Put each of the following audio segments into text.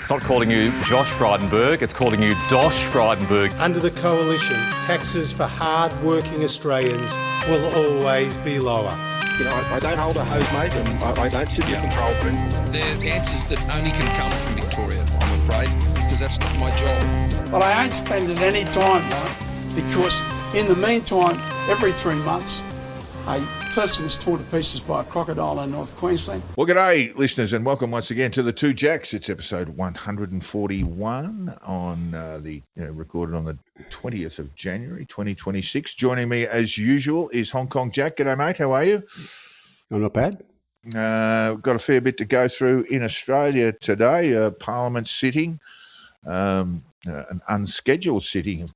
It's not calling you Josh Frydenberg, it's calling you Dosh Frydenberg. Under the coalition, taxes for hard-working Australians will always be lower. You know, I don't hold a hose, mate, and I don't sit in control room. They're answers that only can come from Victoria, I'm afraid, because that's not my job. But I ain't spending any time, though, because in the meantime, every 3 months, a person was torn to pieces by a crocodile in North Queensland. Well, g'day, listeners, and welcome once again to the Two Jacks. It's episode 141 on recorded on the 20th of January, 2026. Joining me, as usual, is Hong Kong Jack. G'day, mate. How are you? I'm not bad. We've got a fair bit to go through in Australia today. Parliament sitting, an unscheduled sitting.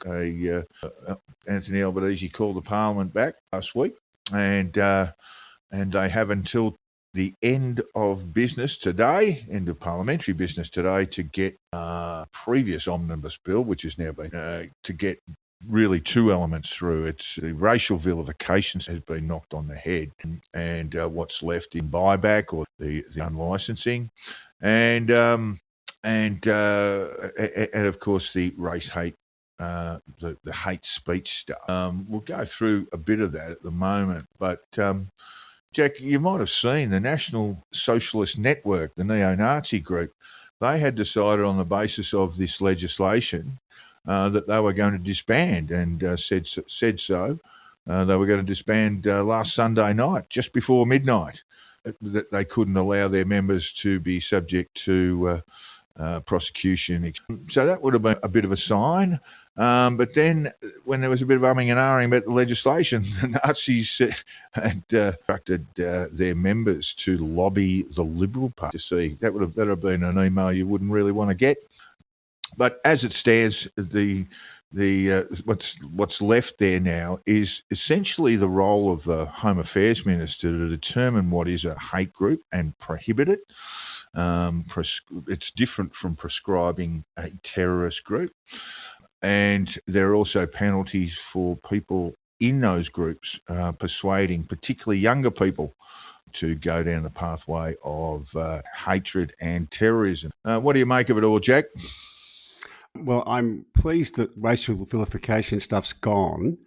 Anthony Albanese called the Parliament back last week. And they have until the end of business today, end of parliamentary business today, to get previous omnibus bill, which has now been to get really two elements through. It's the racial vilification has been knocked on the head, and what's left in buyback or the unlicensing, and of course the race hate. The hate speech stuff. We'll go through a bit of that at the moment, but Jack, you might have seen the National Socialist Network, the neo-Nazi group. They had decided on the basis of this legislation that they were going to disband, and said so. They were going to disband last Sunday night, just before midnight. That they couldn't allow their members to be subject to prosecution. So that would have been a bit of a sign. But then when there was a bit of umming and ahhing about the legislation, the Nazis had instructed their members to lobby the Liberal Party. To see, that would have been an email you wouldn't really want to get. But as it stands, the what's left there now is essentially the role of the Home Affairs Minister to determine what is a hate group and prohibit it. It's different from prescribing a terrorist group. And there are also penalties for people in those groups persuading particularly younger people to go down the pathway of hatred and terrorism. What do you make of it all, Jack? Well, I'm pleased that racial vilification stuff's gone.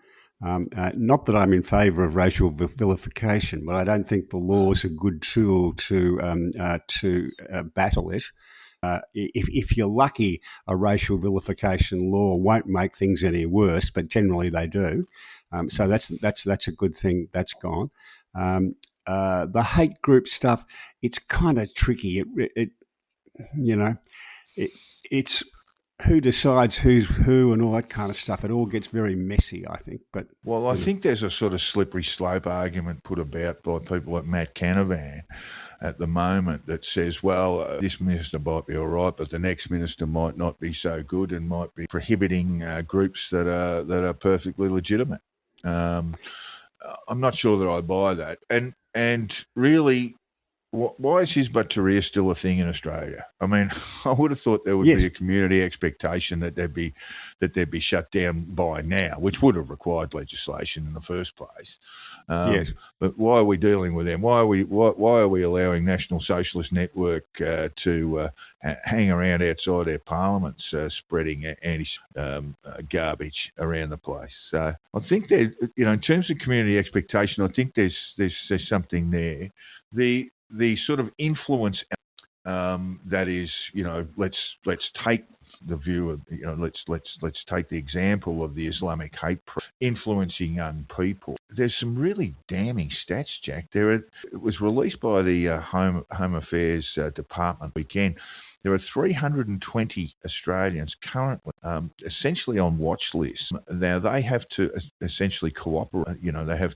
Not that I'm in favour of racial vilification, but I don't think the law is a good tool to battle it. If you're lucky, a racial vilification law won't make things any worse, but generally they do. So that's a good thing. That's gone. The hate group stuff, it's kind of tricky. It's who decides who's who and all that kind of stuff. It all gets very messy, I think. But I think there's a sort of slippery slope argument put about by people like Matt Canavan at the moment that says, well, this minister might be all right, but the next minister might not be so good and might be prohibiting groups that are perfectly legitimate. I'm not sure that I buy that. And really, why is his butteria still a thing in Australia? I mean, I would have thought there would be a community expectation that they'd be shut down by now, which would have required legislation in the first place. Yes. But why are we dealing with them? Why are we allowing National Socialist Network to hang around outside their parliaments, spreading garbage around the place? So I think that, in terms of community expectation, I think there's something there. The sort of influence that is, let's take the view of, let's take the example of the Islamic hate influencing young people. There's some really damning stats, Jack. It was released by the Home Affairs Department weekend. There are 320 Australians currently essentially on Watchlists. Now they have to essentially cooperate. They have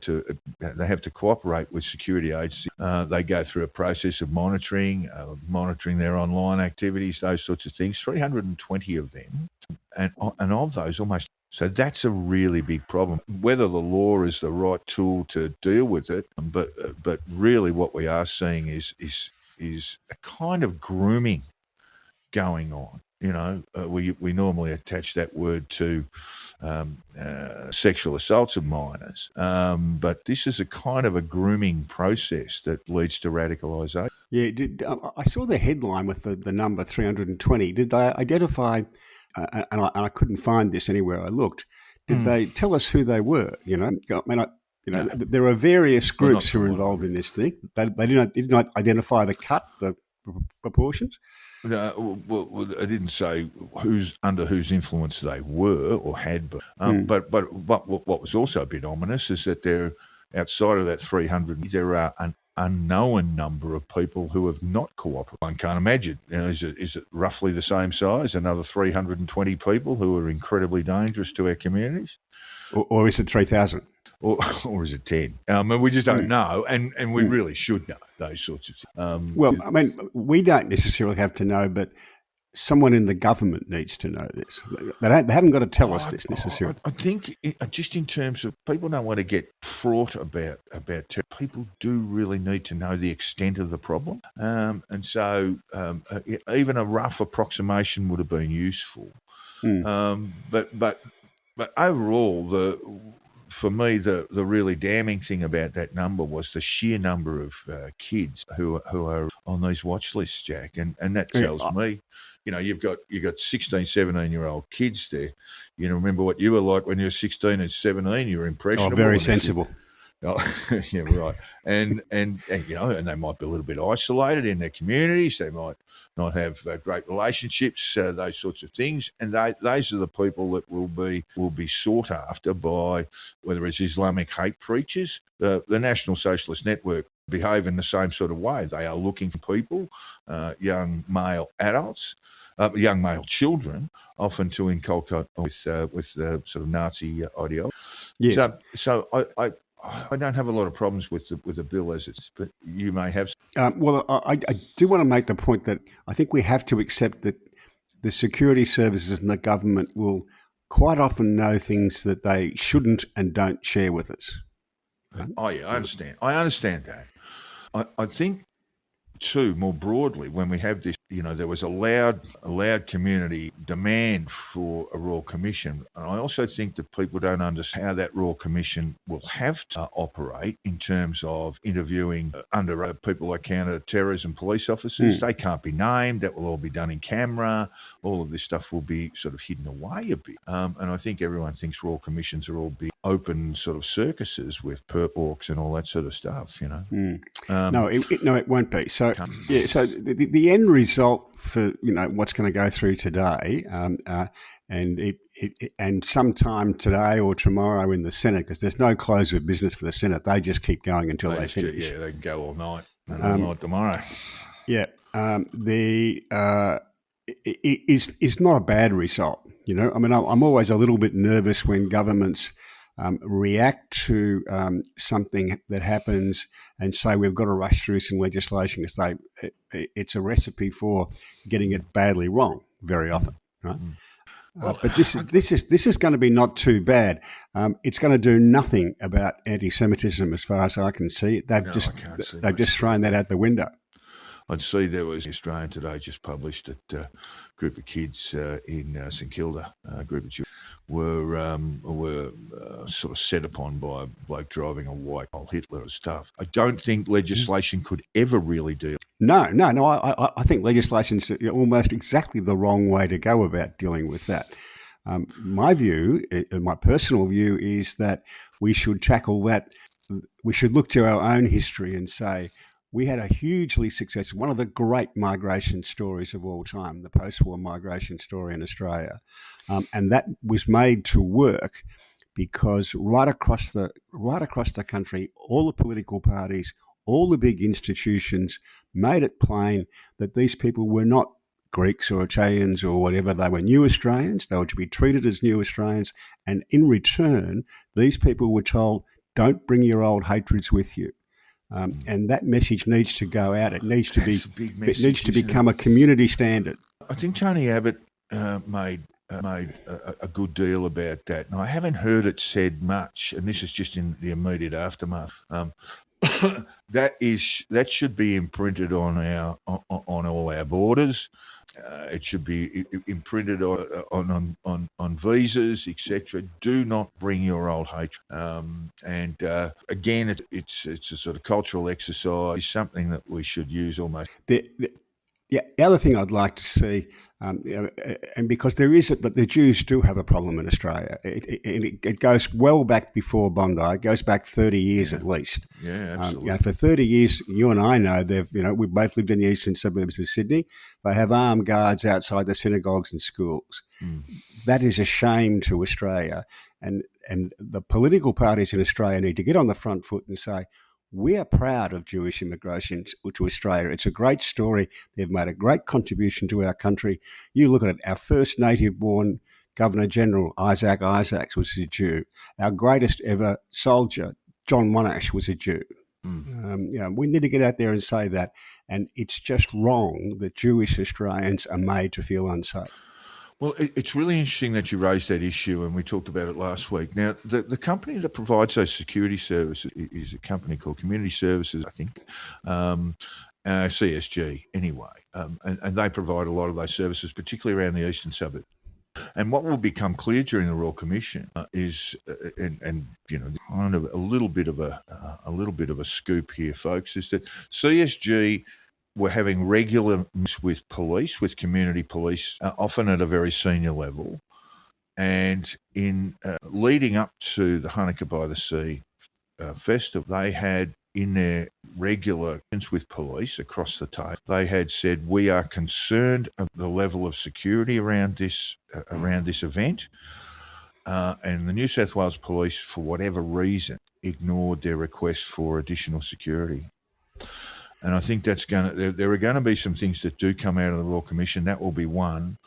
to cooperate with security agencies. They go through a process of monitoring their online activities, those sorts of things. 320 of them, and of those, almost. So that's a really big problem. Whether the law is the right tool to deal with it, but really what we are seeing is a kind of grooming going on. we normally attach that word to sexual assaults of minors, but this is a kind of a grooming process that leads to radicalisation. Yeah, I saw the headline with the number 320. Did they identify, and I couldn't find this anywhere I looked, did they tell us who they were? There are various groups who are involved in this thing. They did not identify the cut, the proportions. Well, I didn't say under whose influence they were or had been. But what was also a bit ominous is that they're outside of that 300. There are an unknown number of people who have not cooperated. One can't imagine. Is it roughly the same size? Another 320 people who are incredibly dangerous to our communities, or is it 3,000? Or is it 10? We just don't know, and we really should know those sorts of things. We don't necessarily have to know, but someone in the government needs to know this. They haven't got to tell us this necessarily. I think just in terms of people don't want to get fraught about terror. People do really need to know the extent of the problem, and so even a rough approximation would have been useful. But overall, for me, the really damning thing about that number was the sheer number of kids who are on these watch lists, Jack, and that tells me, you've got 16, 17-year-old kids there. Remember what you were like when you were 16 and 17. You were impressionable. Oh, very sensible. Yeah, right. And they might be a little bit isolated in their communities. They might not have great relationships, those sorts of things. And those are the people that will be sought after by whether it's Islamic hate preachers. The National Socialist Network behave in the same sort of way. They are looking for people, young male adults, young male children, often to inculcate with the sort of Nazi ideology. Yes. So I don't have a lot of problems with the bill as it's, but you may have. I do want to make the point that I think we have to accept that the security services and the government will quite often know things that they shouldn't and don't share with us. Oh yeah, I understand. I understand that. I think too, more broadly, when we have this, there was a loud community demand for a Royal Commission. And I also think that people don't understand how that Royal Commission will have to operate in terms of interviewing under people like counter-terrorism police officers. They can't be named. That will all be done in camera. All of this stuff will be sort of hidden away a bit. And I think everyone thinks Royal Commissions are all big open sort of circuses with perp walks and all that sort of stuff, No, it won't be. So, so the end result for what's going to go through today, and sometime today or tomorrow in the Senate, because there's no close of business for the Senate. They just keep going until they finish. They can go all night and all night tomorrow. Yeah, is not a bad result. I'm always a little bit nervous when governments react to something that happens and say we've got to rush through some legislation because it's a recipe for getting it badly wrong very often, right? But this is going to be not too bad. It's going to do nothing about anti-Semitism as far as I can see. They've just thrown that out the window. I'd see there was Australian Today just published that a group of kids in St Kilda, a group of children, were sort of set upon by a bloke driving a white Hitler and stuff. I don't think legislation could ever really deal. No. I think legislation's almost exactly the wrong way to go about dealing with that. My view, my personal view, is that we should tackle that. We should look to our own history and say, we had a hugely successful, one of the great migration stories of all time, the post-war migration story in Australia, and that was made to work because right across the country, all the political parties, all the big institutions made it plain that these people were not Greeks or Italians or whatever. They were new Australians. They were to be treated as new Australians, and in return, these people were told, "Don't bring your old hatreds with you." And that message needs to go out. It needs to become a community standard. I think Tony Abbott made a good deal about that. And I haven't heard it said much, and this is just in the immediate aftermath. that should be imprinted on all our borders. It should be imprinted on visas, etc. Do not bring your old hatred. Again, it's a sort of cultural exercise, something that we should use almost. The other thing I'd like to see, and because there is, but the Jews do have a problem in Australia. It goes well back before Bondi. It goes back 30 years at least. Yeah, absolutely. For 30 years, you and I know we both lived in the eastern suburbs of Sydney. They have armed guards outside the synagogues and schools. That is a shame to Australia, and the political parties in Australia need to get on the front foot and say, we are proud of Jewish immigration to Australia. It's a great story. They've made a great contribution to our country. You look at it, our first native-born Governor-General, Isaac Isaacs, was a Jew. Our greatest ever soldier, John Monash, was a Jew. We need to get out there and say that. And it's just wrong that Jewish Australians are made to feel unsafe. Well, it's really interesting that you raised that issue, and we talked about it last week. Now, the company that provides those security services is a company called Community Services, I think, CSG anyway, and they provide a lot of those services, particularly around the eastern suburbs. And what will become clear during the Royal Commission is, kind of a little bit of a scoop here, folks, is that CSG were having regular meetings with police, with community police, often at a very senior level. And in leading up to the Hanukkah by the Sea festival, they had in their regular meetings with police across the table, they had said, we are concerned of the level of security around this event. And the New South Wales Police, for whatever reason, ignored their request for additional security. And I think there are going to be some things that do come out of the Royal Commission. That will be one.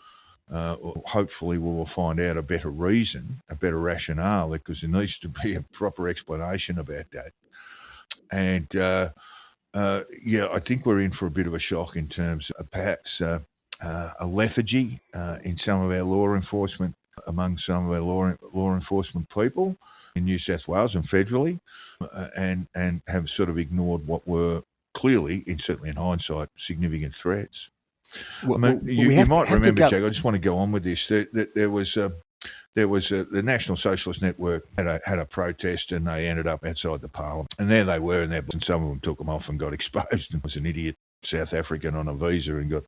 Hopefully we will find out a better reason, a better rationale, because there needs to be a proper explanation about that. And I think we're in for a bit of a shock in terms of perhaps a lethargy in some of our law enforcement, among some of our law enforcement people in New South Wales and federally, and have sort of ignored what were clearly, certainly in hindsight, significant threats. Well, I mean, you might remember, Jack, I just want to go on with this. There was the National Socialist Network had a protest, and they ended up outside the Parliament. And there they were, and some of them took them off and got exposed. And was an idiot South African on a visa and got.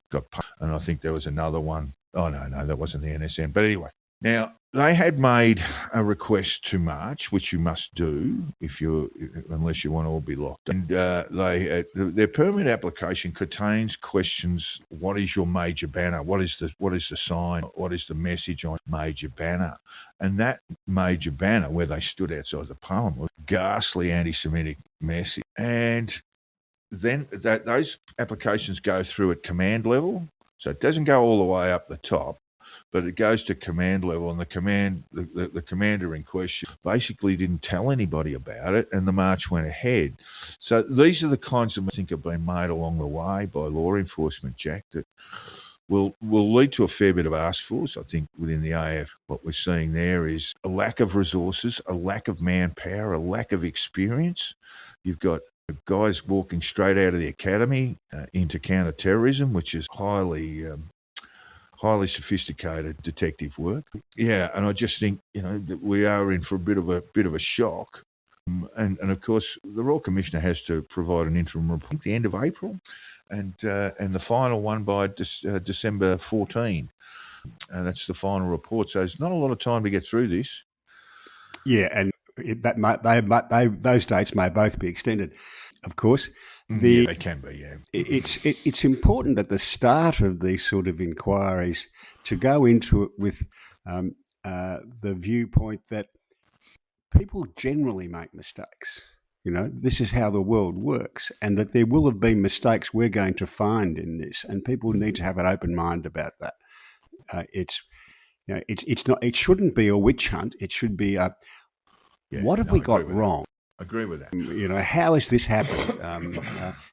And I think there was another one. Oh no, that wasn't the NSN. But anyway, now they had made a request to march, which you must do unless you want to all be locked. And their permit application contains questions: what is your major banner? What is the sign? What is the message on major banner? And that major banner, where they stood outside the Parliament, was ghastly anti-Semitic message. And then those applications go through at command level, so it doesn't go all the way up the top. But it goes to command level, and the commander in question basically didn't tell anybody about it, and the march went ahead. So these are the kinds of things I think have been made along the way by law enforcement, Jack, that will lead to a fair bit of ask force. I think within the AF, what we're seeing there is a lack of resources, a lack of manpower, a lack of experience. You've got guys walking straight out of the academy into counter-terrorism, which is highly sophisticated detective work. Yeah, and I just think that we are in for a bit of a shock. And of course, the Royal Commissioner has to provide an interim report at the end of April, and the final one by December 14. That's the final report. So there's not a lot of time to get through this. Yeah, and those dates may both be extended, of course. Yeah, they can be, yeah. It's important at the start of these sort of inquiries to go into it with the viewpoint that people generally make mistakes. This is how the world works, and that there will have been mistakes we're going to find in this, and people need to have an open mind about that. It's not. It shouldn't be a witch hunt. It should be what have we got wrong? I agree with that. How has this happened?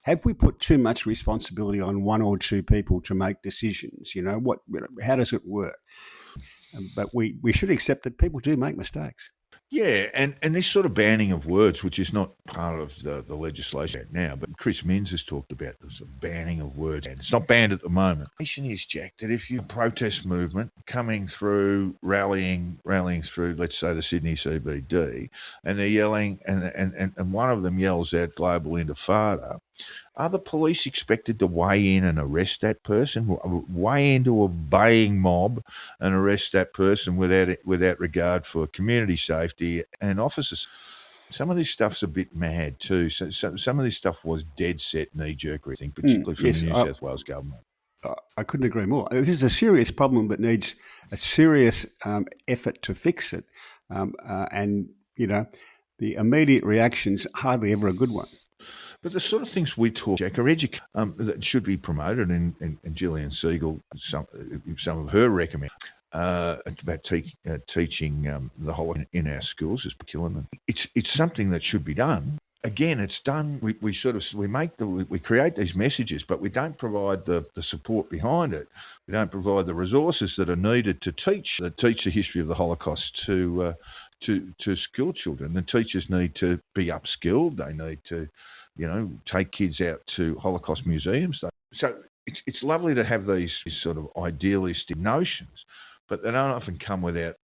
Have we put too much responsibility on one or two people to make decisions? How does it work? But we should accept that people do make mistakes. Yeah, and this sort of banning of words, which is not part of the legislation now, but Chris Minns has talked about the sort of banning of words. And it's not banned at the moment. The issue is, Jack, that if you protest movement coming through, rallying through, let's say, the Sydney CBD, and they're yelling, and one of them yells out global intifada, are the police expected to weigh in and arrest that person, weigh into a baying mob and arrest that person without regard for community safety and officers? Some of this stuff's a bit mad too. So some of this stuff was dead set knee-jerk, I think, particularly from the New South Wales government. I couldn't agree more. This is a serious problem that needs a serious effort to fix it. And, the immediate reaction's hardly ever a good one. But the sort of things we talk, Jack, are that should be promoted, and Gillian Siegel, some of her recommend about teaching the whole in our schools is curriculum. It's something that should be done. Again, it's done. We create these messages, but we don't provide the support behind it. We don't provide the resources that are needed to teach the history of the Holocaust to school children. The teachers need to be upskilled. They need to, take kids out to Holocaust museums. So it's lovely to have these sort of idealistic notions, but they don't often come without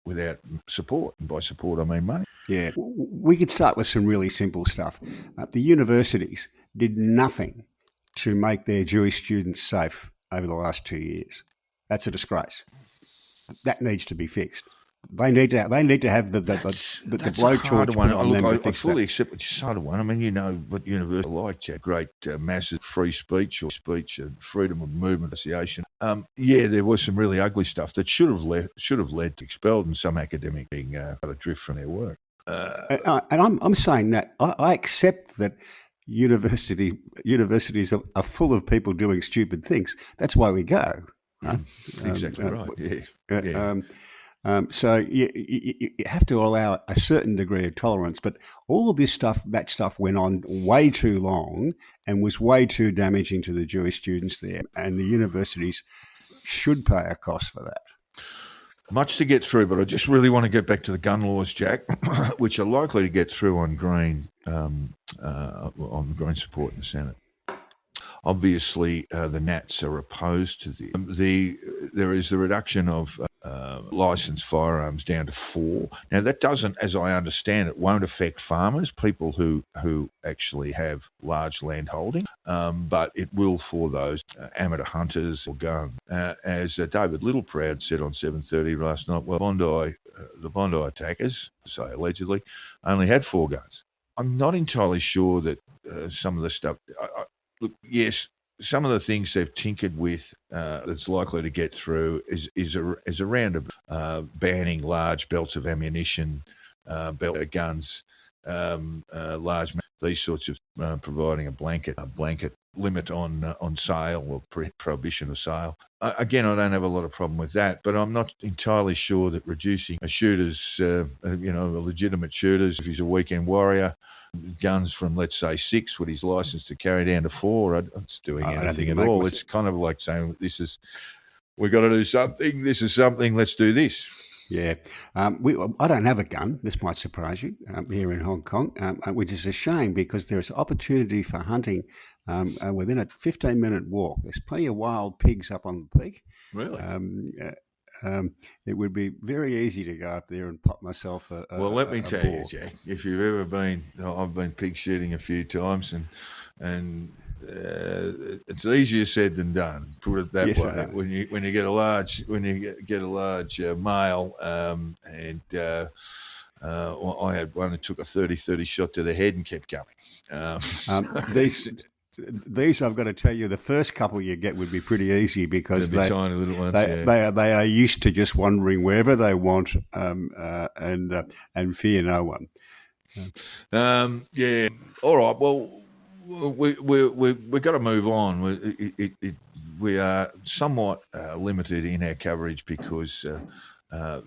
support. And by support, I mean money. Yeah, we could start with some really simple stuff. The universities did nothing to make their Jewish students safe over the last 2 years. That's a disgrace. That needs to be fixed. They need to have the blowtorch put on them to fix that. I fully accept what you're saying. I mean, what universities are like, Jack. Great masses, free speech and freedom of movement, association. There was some really ugly stuff that should have led to expelled and some academic being adrift from their work. And I'm saying that I accept that universities are full of people doing stupid things. That's why we go. Right? Exactly right. Yeah. So you have to allow a certain degree of tolerance, but all of that stuff went on way too long and was way too damaging to the Jewish students there, and the universities should pay a cost for that. Much to get through, but I just really want to get back to the gun laws, Jack, which are likely to get through on Green support in the Senate. Obviously, the Nats are opposed to there is the reduction of licensed firearms down to 4. Now, that doesn't, as I understand it, won't affect farmers, people who actually have large land holding, but it will for those amateur hunters or guns. As David Littleproud said on 7:30 last night, well, the Bondi attackers, say allegedly, only had 4 guns. I'm not entirely sure that some of the stuff... Look, yes, some of the things they've tinkered with that's likely to get through is around banning large belts of ammunition, guns, large these sorts of providing a blanket limit on sale or prohibition of sale. Again, I don't have a lot of problem with that, but I'm not entirely sure that reducing a shooter's, a legitimate shooter's, if he's a weekend warrior, guns from, let's say, 6 with his license to carry down to 4, it's doing anything at all. It's kind of like saying, we've got to do something, this is something, let's do this. Yeah. I don't have a gun, this might surprise you, here in Hong Kong, which is a shame because there's opportunity for hunting within a 15-minute walk. There's plenty of wild pigs up on the peak. Really? It would be very easy to go up there and pop myself a Well, let me tell you, boar. Jack, if you've ever been, I've been pig shooting a few times, and it's easier said than done. Put it that way. When you get a large male, I had one that took a 30 shot to the head and kept coming. These I've got to tell you, the first couple you get would be pretty easy because they're tiny little ones. They are used to just wandering wherever they want and fear no one. Yeah. All right. Well, we've got to move on. We are somewhat limited in our coverage because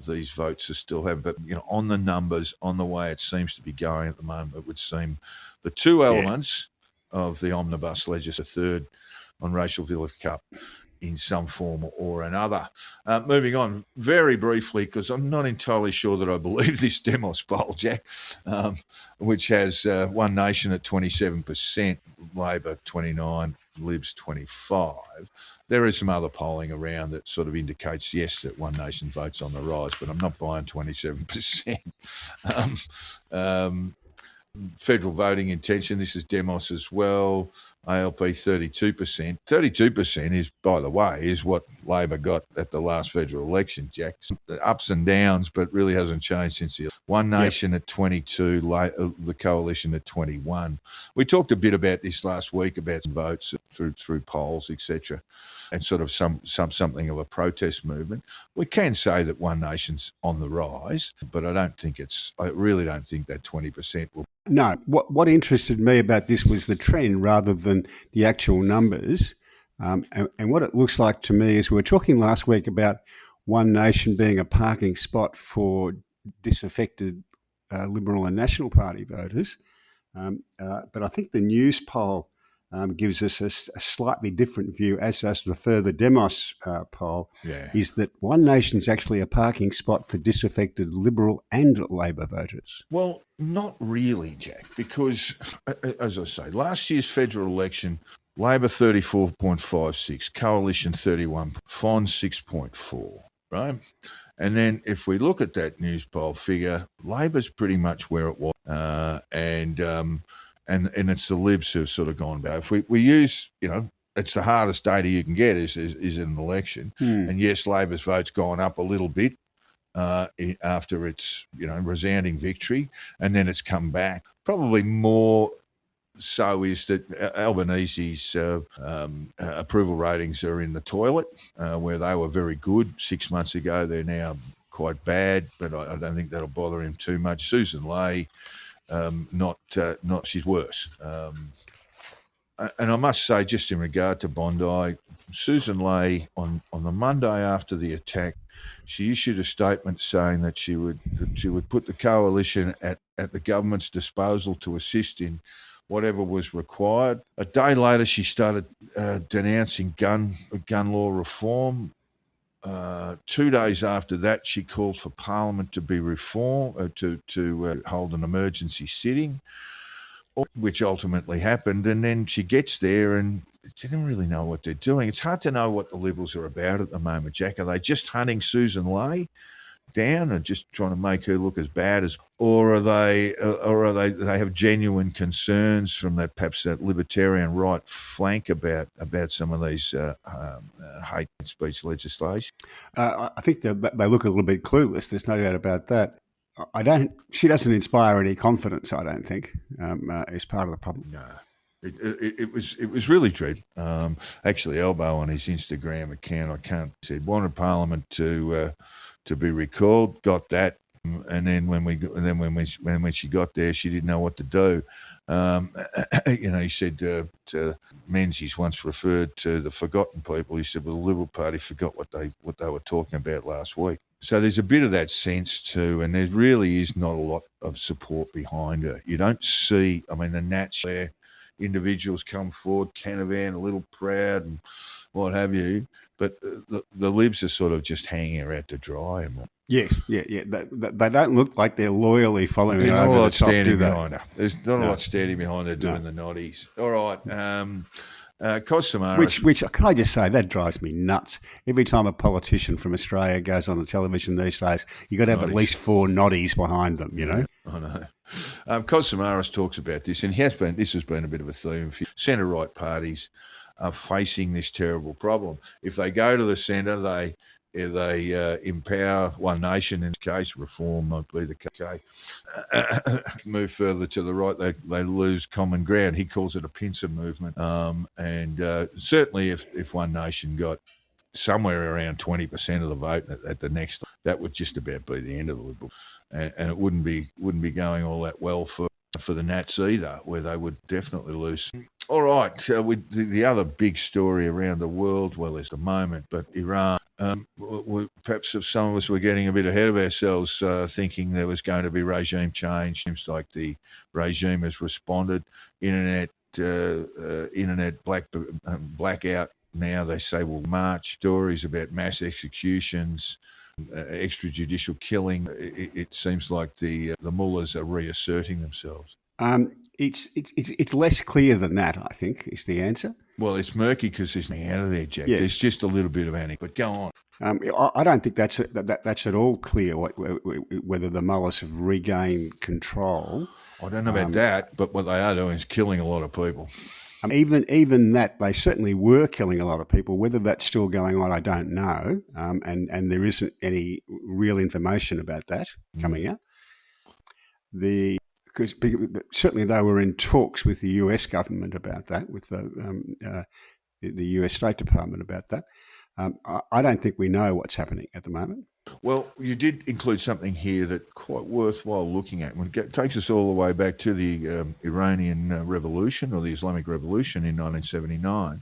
these votes are still having, but on the numbers, on the way it seems to be going at the moment, it would seem the two elements of the omnibus legislation, third on racial vilification, in some form or another. Moving on very briefly, because I'm not entirely sure that I believe this Demos poll, Jack, which has One Nation at 27%, Labor 29%, Libs 25%. There is some other polling around that sort of indicates, yes, that One Nation votes on the rise, but I'm not buying 27%. Federal voting intention, this is Demos as well, ALP 32%. 32% is, by the way, is what Labor got at the last federal election, Jack. Ups and downs, but really hasn't changed since the One Nation at 22, the Coalition at 21. We talked a bit about this last week about votes through polls, etc., and sort of something of a protest movement. We can say that One Nation's on the rise, but I really don't think that 20% will. No, what interested me about this was the trend rather than the actual numbers. And what it looks like to me is we were talking last week about One Nation being a parking spot for disaffected Liberal and National Party voters. But I think the news poll gives us a slightly different view, as does the further Demos poll, is that One Nation's actually a parking spot for disaffected Liberal and Labor voters. Well, not really, Jack, because, as I say, last year's federal election, Labor 34.56, Coalition 31, Fon 6.4, right? And then if we look at that news poll figure, Labor's pretty much where it was, and it's the Libs who've sort of gone back. If we use, it's the hardest data you can get is an election. And yes, Labor's vote's gone up a little bit after its, resounding victory, and then it's come back. Probably more so is that Albanese's approval ratings are in the toilet, where they were very good 6 months ago. They're now quite bad, but I don't think that'll bother him too much. Susan Ley, she's worse. And I must say, just in regard to Bondi, Susan Ley, on the Monday after the attack, she issued a statement saying that she would put the coalition at the government's disposal to assist in whatever was required. A day later, she started denouncing gun law reform. 2 days after that, she called for Parliament to be reformed, to hold an emergency sitting, which ultimately happened. And then she gets there and didn't really know what they're doing. It's hard to know what the Liberals are about at the moment, Jack. Are they just hunting Susan Ley down and just trying to make her look as bad as, or are they have genuine concerns from perhaps that libertarian right flank about some of these hate speech legislation? I think they look a little bit clueless. There's no doubt about that. She doesn't inspire any confidence, I don't think, is part of the problem. No. It was really dread. Actually, Elbow on his Instagram account, said wanted Parliament to be recalled. Got that, and then when she got there, she didn't know what to do. He said Menzies once referred to the forgotten people. He said, "Well, the Liberal Party forgot what they were talking about last week." So there's a bit of that sense too, and there really is not a lot of support behind her. You don't see, the Nats there. Individuals come forward, Canavan, a little proud and what have you, but the Libs are sort of just hanging her out to dry. Yes, yeah. They don't look like they're loyally following her over over the top, standing do they? behind her. There's not a lot standing behind her doing the noddies. All right. Cosamaris. Which can I just say, that drives me nuts. Every time a politician from Australia goes on the television these days, you've got to have at least 4 noddies behind them, I know. Cosamaris talks about this, and this has been a bit of a theme. Centre-right parties are facing this terrible problem. If they go to the centre, they empower One Nation, in this case, reform might be the case. Move further to the right, they lose common ground. He calls it a pincer movement. And certainly if One Nation got somewhere around 20% of the vote at the next, that would just about be the end of the Liberal. And it wouldn't be going all that well for the Nats either, where they would definitely lose. All right, the other big story around the world, well, there's the moment, but Iran. Perhaps if some of us were getting a bit ahead of ourselves, thinking there was going to be regime change. Seems like the regime has responded. Internet blackout now they say, well, March stories about mass executions, extrajudicial killing. It seems like the mullahs are reasserting themselves. It's less clear than that, I think, is the answer. Well, it's murky because there's nothing out of there, Jack. Yeah. There's just a little bit of anecdote, but go on. I don't think that's at all clear whether the mullahs have regained control. I don't know about that, but what they are doing is killing a lot of people. Even that, they certainly were killing a lot of people. Whether that's still going on, I don't know, and there isn't any real information about that coming out. Because certainly they were in talks with the US government about that, with the US State Department about that. I don't think we know what's happening at the moment. Well, you did include something here that's quite worthwhile looking at. It takes us all the way back to the Iranian Revolution, or the Islamic Revolution in 1979,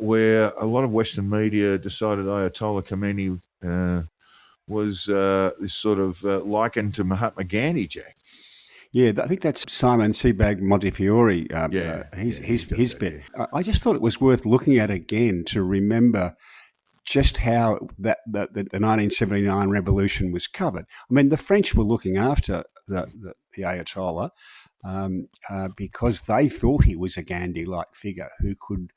where a lot of Western media decided Ayatollah Khomeini was this sort of likened to Mahatma Gandhi, Jack. Yeah, I think that's Simon Sebag Montefiore. His bit. Yeah. I just thought it was worth looking at again to remember just how the 1979 revolution was covered. I mean, the French were looking after the Ayatollah because they thought he was a Gandhi-like figure who could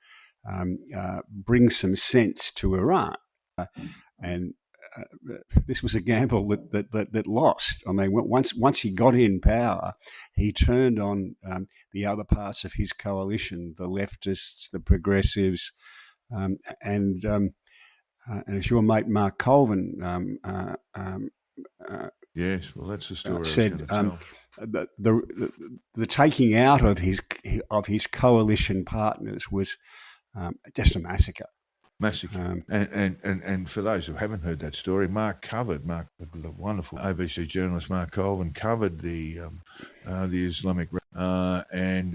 bring some sense to Iran. And this was a gamble that lost. I mean, once he got in power, he turned on the other parts of his coalition, the leftists, the progressives, and as your mate Mark Colvin yes, well, that's the story said, the taking out of his coalition partners was just a massacre. And for those who haven't heard that story, the wonderful ABC journalist Mark Colvin covered the Islamic and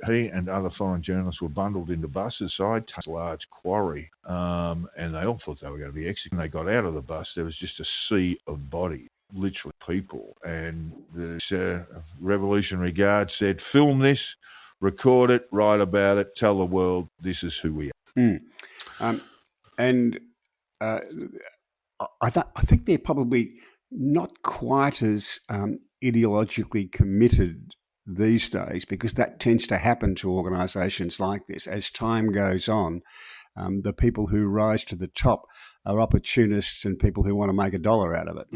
he and other foreign journalists were bundled into buses side a large quarry, and they all thought they were going to be executed. When they got out of the bus, there was just a sea of bodies, literally people, and the Revolutionary Guard said, film this, record it, write about it, tell the world this is who we are. I think they're probably not quite as ideologically committed these days, because that tends to happen to organisations like this. As time goes on, the people who rise to the top are opportunists and people who want to make a dollar out of it,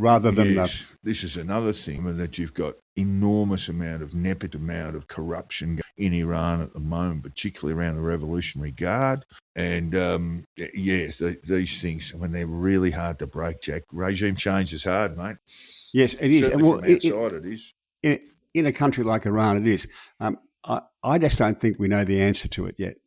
rather than This is another thing, that you've got enormous amount of nepotism, amount of corruption in Iran at the moment, particularly around the Revolutionary Guard. And yes, these things, when they're really hard to break, Jack. Regime change is hard, mate. Yes, it is. Certainly from outside, it is. In a country like Iran, it is. I just don't think we know the answer to it yet.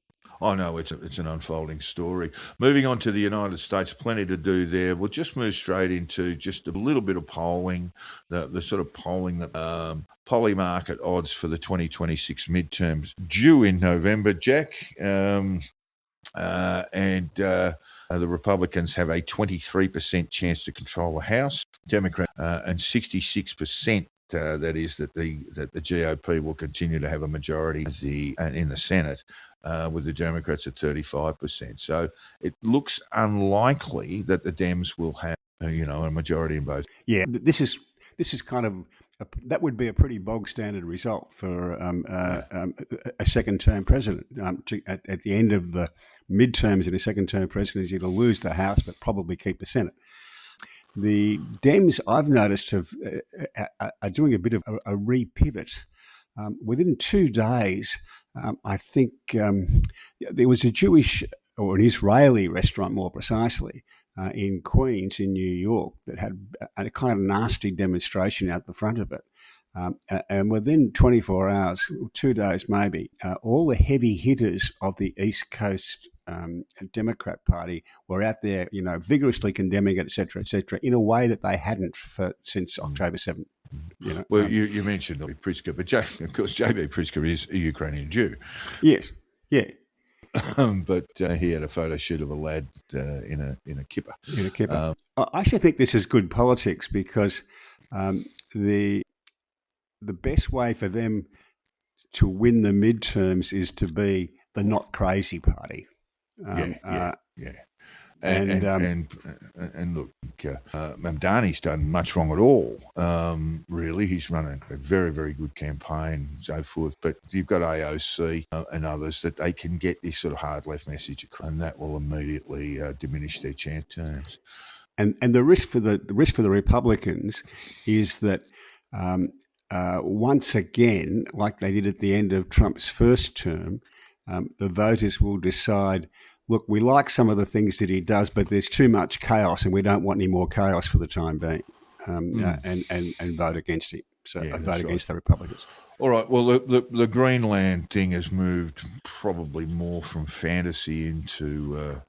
Oh, no, it's an unfolding story. Moving on to the United States, plenty to do there. We'll just move straight into just a little bit of polling, the sort of polling that Polymarket odds for the 2026 midterms due in November, Jack. And the Republicans have a 23% chance to control the House, Democrat, and 66%. That is that the GOP will continue to have a majority in the Senate, with the Democrats at 35%. So it looks unlikely that the Dems will have a majority in both. Yeah, this is kind of that would be a pretty bog standard result for a second term president. At the end of the midterms in a second term presidency, to lose the House but probably keep the Senate. The Dems, I've noticed, are doing a bit of a repivot. Within 2 days, I think there was a Jewish or an Israeli restaurant, more precisely, in Queens in New York that had a kind of nasty demonstration out the front of it. And within 24 hours, 2 days maybe, all the heavy hitters of the East Coast Democrat Party were out there, vigorously condemning it, et cetera, in a way that they hadn't since October 7th. Well, you mentioned Pritzker, but of course J.B. Pritzker is a Ukrainian Jew. Yes, yeah. But he had a photo shoot of a lad in a kippah. In a kippah. I actually think this is good politics, because the best way for them to win the midterms is to be the not crazy party. Yeah. And look, Mamdani's done much wrong at all. Really, he's run a very, very good campaign and so forth. But you've got AOC and others that they can get this sort of hard left message across, and that will immediately diminish their chance terms. And the risk for the Republicans is that once again, like they did at the end of Trump's first term, the voters will decide, look, we like some of the things that he does, but there's too much chaos, and we don't want any more chaos for the time being, and vote against him. So vote against the Republicans. All right. Well, the Greenland thing has moved probably more from fantasy into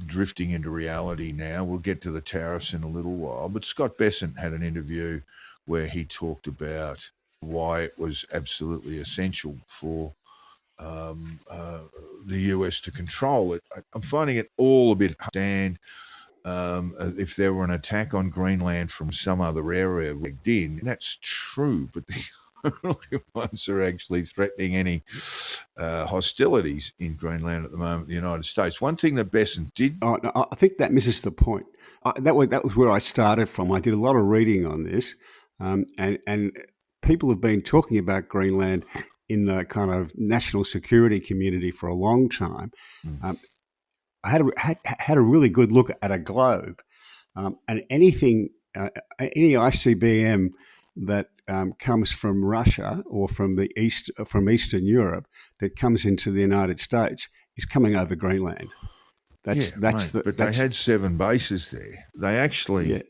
drifting into reality now. We'll get to the tariffs in a little while. But Scott Bessent had an interview where he talked about why it was absolutely essential for the US to control it. I'm finding it all a bit hard. If there were an attack on Greenland from some other area rigged in, that's true, but the only ones are actually threatening any hostilities in Greenland at the moment, the United States. One thing that Bessent did... Oh, no, I think that misses the point. That was where I started from. I did a lot of reading on this, and people have been talking about Greenland in the kind of national security community for a long time. I had a really good look at a globe, and any ICBM that comes from Russia or from Eastern Europe that comes into the United States is coming over Greenland. But they had 7 bases there. They actually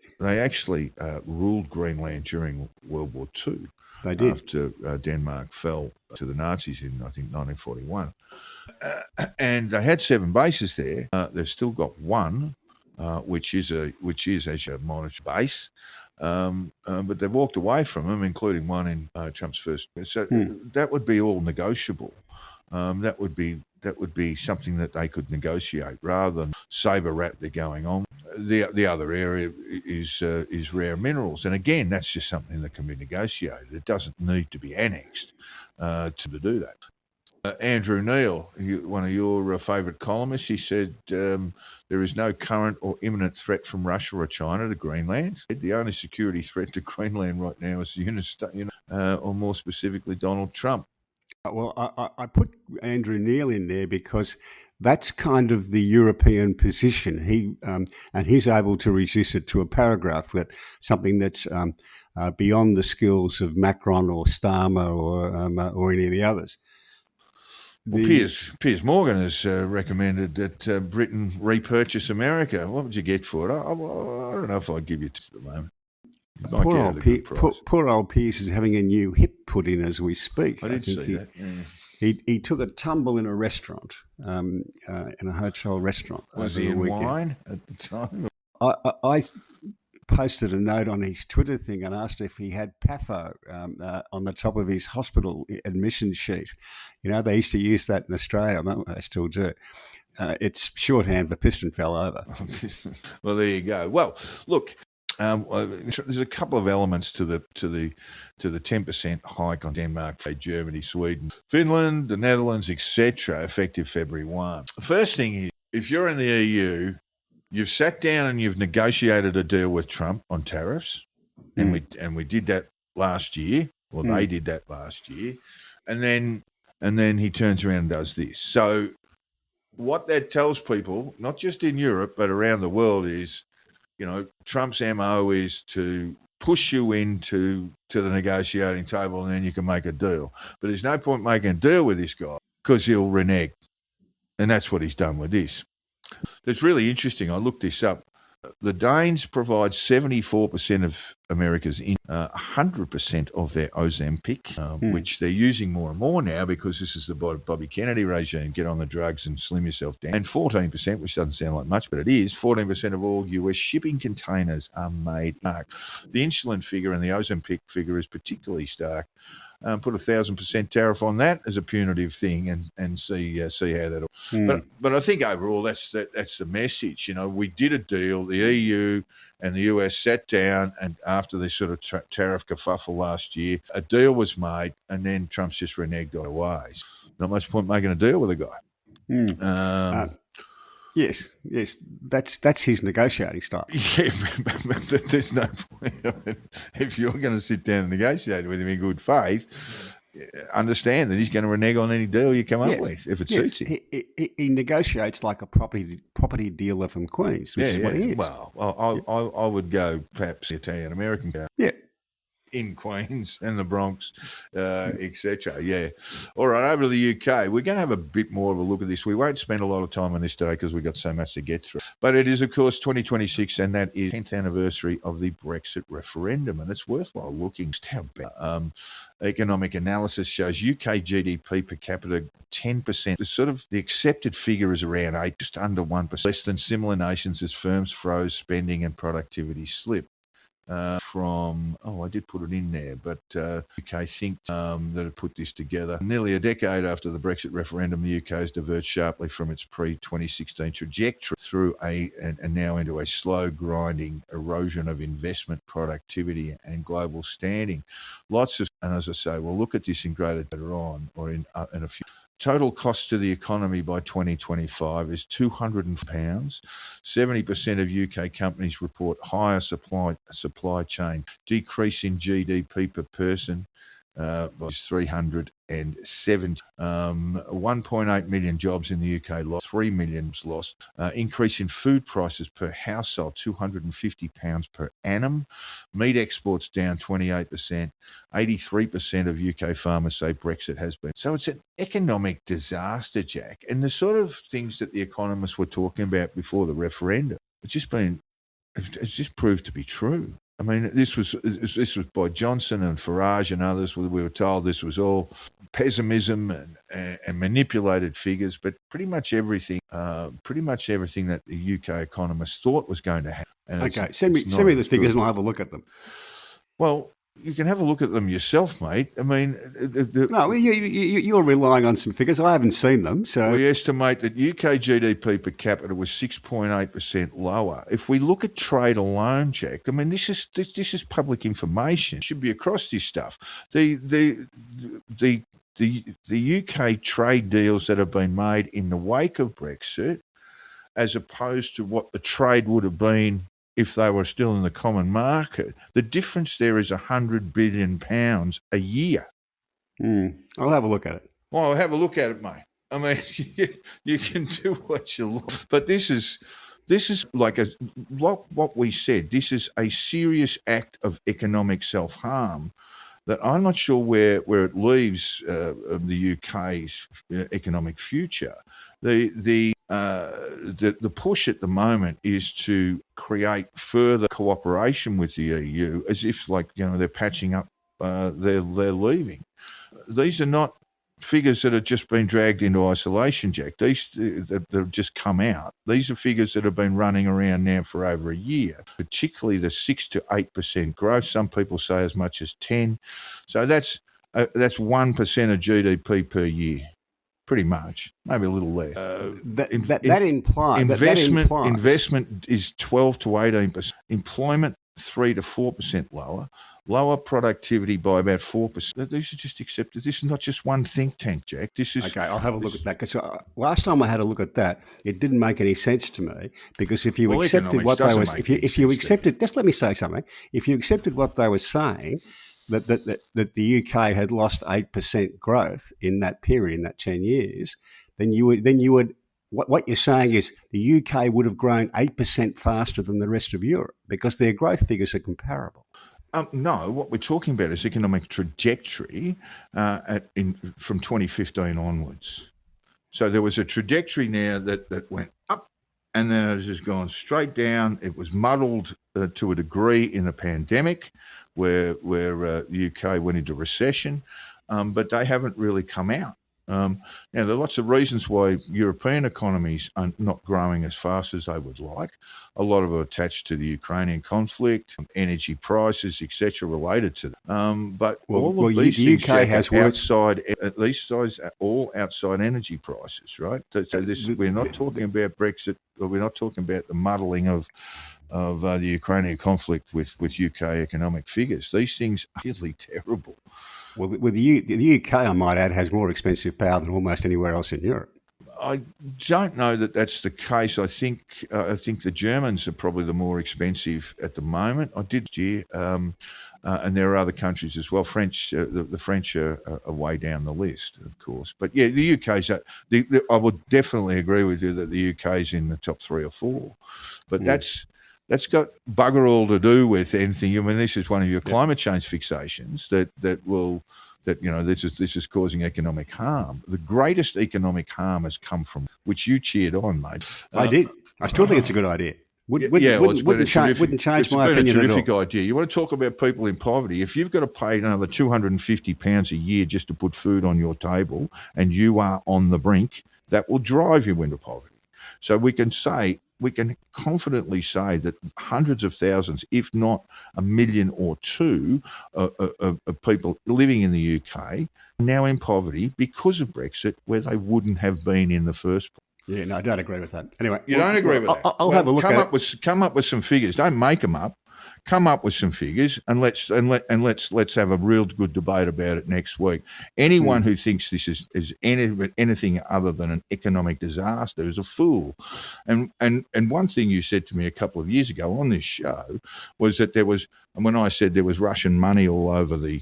ruled Greenland during World War II. They did. After Denmark fell to the Nazis in, I think, 1941. And they had 7 bases there. They've still got one, which is as a monitored base. But they've walked away from them, including one in Trump's first. So that would be all negotiable. That would be something that they could negotiate rather than saber rap they're going on. The other area is rare minerals, and again, that's just something that can be negotiated. It doesn't need to be annexed to do that. Andrew Neil, one of your favourite columnists, he said there is no current or imminent threat from Russia or China to Greenland. The only security threat to Greenland right now is the United States, or more specifically Donald Trump. Well, I put Andrew Neil in there because that's kind of the European position. He's able to reduce it to a paragraph, something that's beyond the skills of Macron or Starmer or any of the others. Piers Morgan has recommended that Britain repurchase America. What would you get for it? I don't know if I'd give you at the moment. Poor old Piers is having a new hip put in as we speak. I did see that. Yeah. He took a tumble in a restaurant, in a hotel restaurant. Was he in wine at the time? I posted a note on his Twitter thing and asked if he had PAFO on the top of his hospital admission sheet. They used to use that in Australia. They still do. It's shorthand for piston fell over. Well, there you go. Well, look. There's a couple of elements to the 10% hike on Denmark, Germany, Sweden, Finland, the Netherlands, etc., effective February 1. The first thing is, if you're in the EU, you've sat down and you've negotiated a deal with Trump on tariffs, and we did that last year, or they did that last year, and then he turns around and does this. So what that tells people, not just in Europe but around the world, is Trump's MO is to push you into the negotiating table and then you can make a deal. But there's no point making a deal with this guy because he'll renege. And that's what he's done with this. It's really interesting. I looked this up. The Danes provide 74% of America's 100% of their Ozempic, which they're using more and more now because this is the Bobby Kennedy regime, get on the drugs and slim yourself down. And 14%, which doesn't sound like much, but it is, 14% of all US shipping containers are made. The insulin figure and the Ozempic figure is particularly stark. put 1,000% tariff on that as a punitive thing, and see how that'll. But I think overall that's the message. We did a deal. The EU and the US sat down, and after this sort of tariff kerfuffle last year, a deal was made, and then Trump's just reneged on away. Not much point making a deal with a guy. Yes, that's his negotiating style. Yeah, but there's no point. If you're going to sit down and negotiate with him in good faith, understand that he's going to renege on any deal you come up with if it suits him. He negotiates like a property dealer from Queens, which is what he is. Well, I would go perhaps the Italian American guy. Yeah. In Queens and the Bronx, etc. Yeah. All right, over to the UK. We're going to have a bit more of a look at this. We won't spend a lot of time on this today because we've got so much to get through. But it is, of course, 2026, and that is 10th anniversary of the Brexit referendum, and it's worthwhile looking. How bad. Economic analysis shows UK GDP per capita 10%. The accepted figure is around 8, just under 1%, less than similar nations as firms froze spending and productivity slipped. I did put it in there, but UK think that had put this together. Nearly a decade after the Brexit referendum, the UK has diverged sharply from its pre-2016 trajectory through and now into a slow grinding erosion of investment, productivity and global standing. And as I say, we'll look at this in greater later on, or in a few. Total cost to the economy by 2025 is £200. 70% of UK companies report higher supply chain, decrease in GDP per person by 370. 1.8 million jobs in the UK lost, 3 million lost. Increase in food prices per household, £250 per annum. Meat exports down 28%. 83% of UK farmers say Brexit has been. So it's an economic disaster, Jack. And the sort of things that the economists were talking about before the referendum, it's just proved to be true. I mean, this was by Johnson and Farage and others. We were told this was all pessimism and manipulated figures, but pretty much everything that the UK economists thought was going to happen. Okay, send me the figures and I'll have a look at them. Well, you can have a look at them yourself, mate. I mean, no, you're relying on some figures. I haven't seen them. So we estimate that UK GDP per capita was 6.8% lower. If we look at trade alone, Jack, I mean, this is public information. It should be across this stuff. The UK trade deals that have been made in the wake of Brexit, as opposed to what the trade would have been if they were still in the common market, the difference there is £100 billion a year. I'll have a look at it. Well, have a look at it, mate. I mean, you can do what you like. But this is like what we said. This is a serious act of economic self-harm that I'm not sure where it leaves the UK's economic future. The push at the moment is to create further cooperation with the EU, as if they're patching up their leaving. These are not figures that have just been dragged into isolation, Jack. These that have just come out. These are figures that have been running around now for over a year, particularly the 6 to 8% growth. Some people say as much as 10. So that's 1% of GDP per year. Pretty much, maybe a little less. That implies investment is 12 to 18%. Employment 3 to 4% lower. Lower productivity by about 4%. These are just accepted. This is not just one think tank, Jack. This is okay. I'll have a look at that because last time I had a look at that, it didn't make any sense to me because if you accepted what they was, if you accepted, just let me say something. If you accepted what they were saying. That the UK had lost 8% growth in that period, in that 10 years, then you would what you're saying is the UK would have grown 8% faster than the rest of Europe because their growth figures are comparable. No, what we're talking about is economic trajectory from 2015 onwards. So there was a trajectory now that went up, and then it has just gone straight down. It was muddled to a degree in the pandemic, where the UK went into recession, but they haven't really come out. Now, there are lots of reasons why European economies are not growing as fast as they would like. A lot of it attached to the Ukrainian conflict, energy prices, etc., related to that. But all of these things, UK has outside, at least all outside energy prices, right? So we're not talking about Brexit, or we're not talking about the muddling of the Ukrainian conflict with UK economic figures. These things are really terrible. Well, the UK, I might add, has more expensive power than almost anywhere else in Europe. I don't know that that's the case. I think the Germans are probably the more expensive at the moment. I did year, and there are other countries as well. The French are way down the list, of course. But yeah, the UK's. I would definitely agree with you that the UK's in the top 3 or 4. But that's got bugger all to do with anything. I mean, this is one of your climate change fixations that this is causing economic harm. The greatest economic harm has come from which you cheered on, mate. I did. I still think it's a good idea. Wouldn't change my opinion at all. Terrific idea. You want to talk about people in poverty? If you've got to pay another £250 a year just to put food on your table, and you are on the brink, that will drive you into poverty. So we can confidently say that hundreds of thousands, if not 1 million or 2, of people living in the UK are now in poverty because of Brexit, where they wouldn't have been in the first place. Yeah, no, I don't agree with that. Anyway, you don't agree with that? I'll have a look at it. Come up with some figures. Don't make them up. Come up with some figures, and let's have a real good debate about it next week. Anyone who thinks this is anything other than an economic disaster is a fool. And one thing you said to me a couple of years ago on this show was that when I said there was Russian money all over the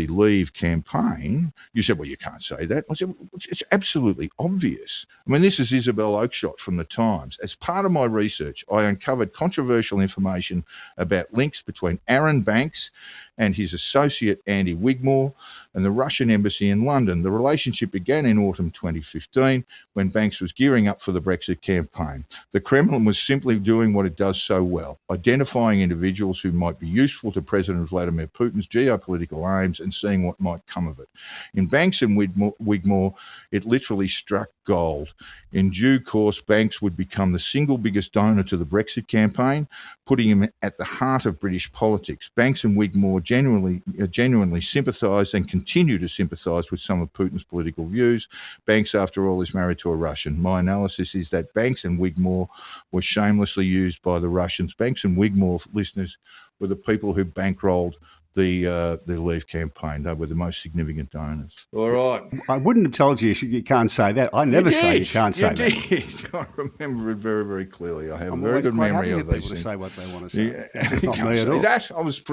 Leave campaign, you said, well, you can't say that. I said, it's absolutely obvious. I mean, this is Isabel Oakeshott from the Times. As part of my research, I uncovered controversial information about links between Aaron Banks and his associate Andy Wigmore and the Russian embassy in London. The relationship began in autumn 2015 when Banks was gearing up for the Brexit campaign. The Kremlin was simply doing what it does so well, identifying individuals who might be useful to President Vladimir Putin's geopolitical aims and seeing what might come of it. In Banks and Wigmore, it literally struck gold. In due course, Banks would become the single biggest donor to the Brexit campaign, putting him at the heart of British politics. Banks and Wigmore genuinely sympathised and continue to sympathise with some of Putin's political views. Banks, after all, is married to a Russian. My analysis is that Banks and Wigmore were shamelessly used by the Russians. Banks and Wigmore, listeners, were the people who bankrolled the Leave campaign. They were the most significant donors. All right. I wouldn't have told you can't say that. I never say you can't say that. I remember it very, very clearly. I have a very good memory of these people things. To say what they want to say. Yeah. That's just not me at all. That I was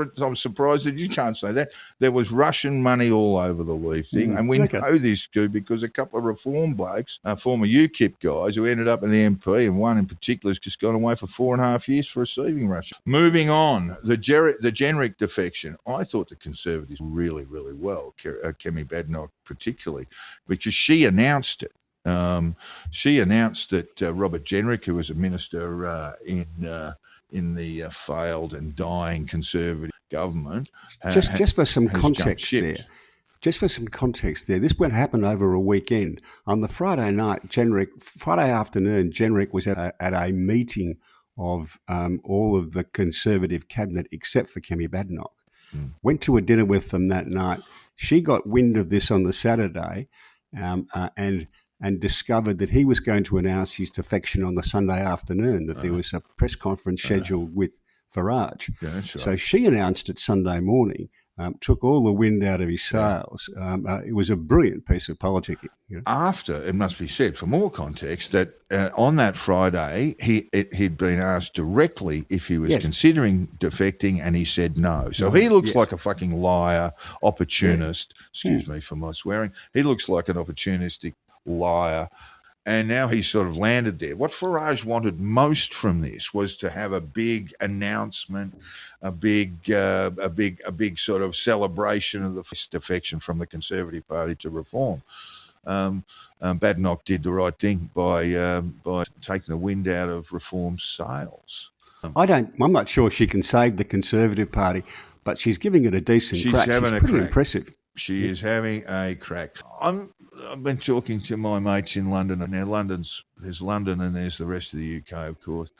surprised that you can't say that. There was Russian money all over the Leave thing, and we know this, Stu, because a couple of reform blokes, former UKIP guys, who ended up in the MP, and one in particular has just gone away for 4.5 years for receiving Russia. Moving on, the Jenrick defection. I thought the Conservatives really, really well, Kemi Badenoch particularly, because she announced it. She announced that Robert Jenrick, who was a minister in the failed and dying Conservative government, just for some context there. Just for some context there, this went happen over a weekend. On the Friday afternoon, Jenrick was at a meeting of all of the Conservative cabinet except for Kemi Badenoch. Went to a dinner with them that night. She got wind of this on the Saturday and discovered that he was going to announce his defection on the Sunday afternoon, that there was a press conference scheduled with Farage. Yeah, that's right. So she announced it Sunday morning, took all the wind out of his sails. It was a brilliant piece of politicking. You know? After, it must be said, for more context, that on that Friday, he'd been asked directly if he was considering defecting, and he said no. So he looks like a fucking liar, opportunist. Excuse me for my swearing. He looks like an opportunistic liar. And now he's sort of landed there. What Farage wanted most from this was to have a big announcement, a big sort of celebration of the defection from the Conservative Party to reform. Badenoch did the right thing by taking the wind out of reform's sails. I'm not sure she can save the Conservative Party, but she's giving it a decent crack. She's pretty impressive. She is having a crack. I've been talking to my mates in London, and now there's London and there's the rest of the UK, of course,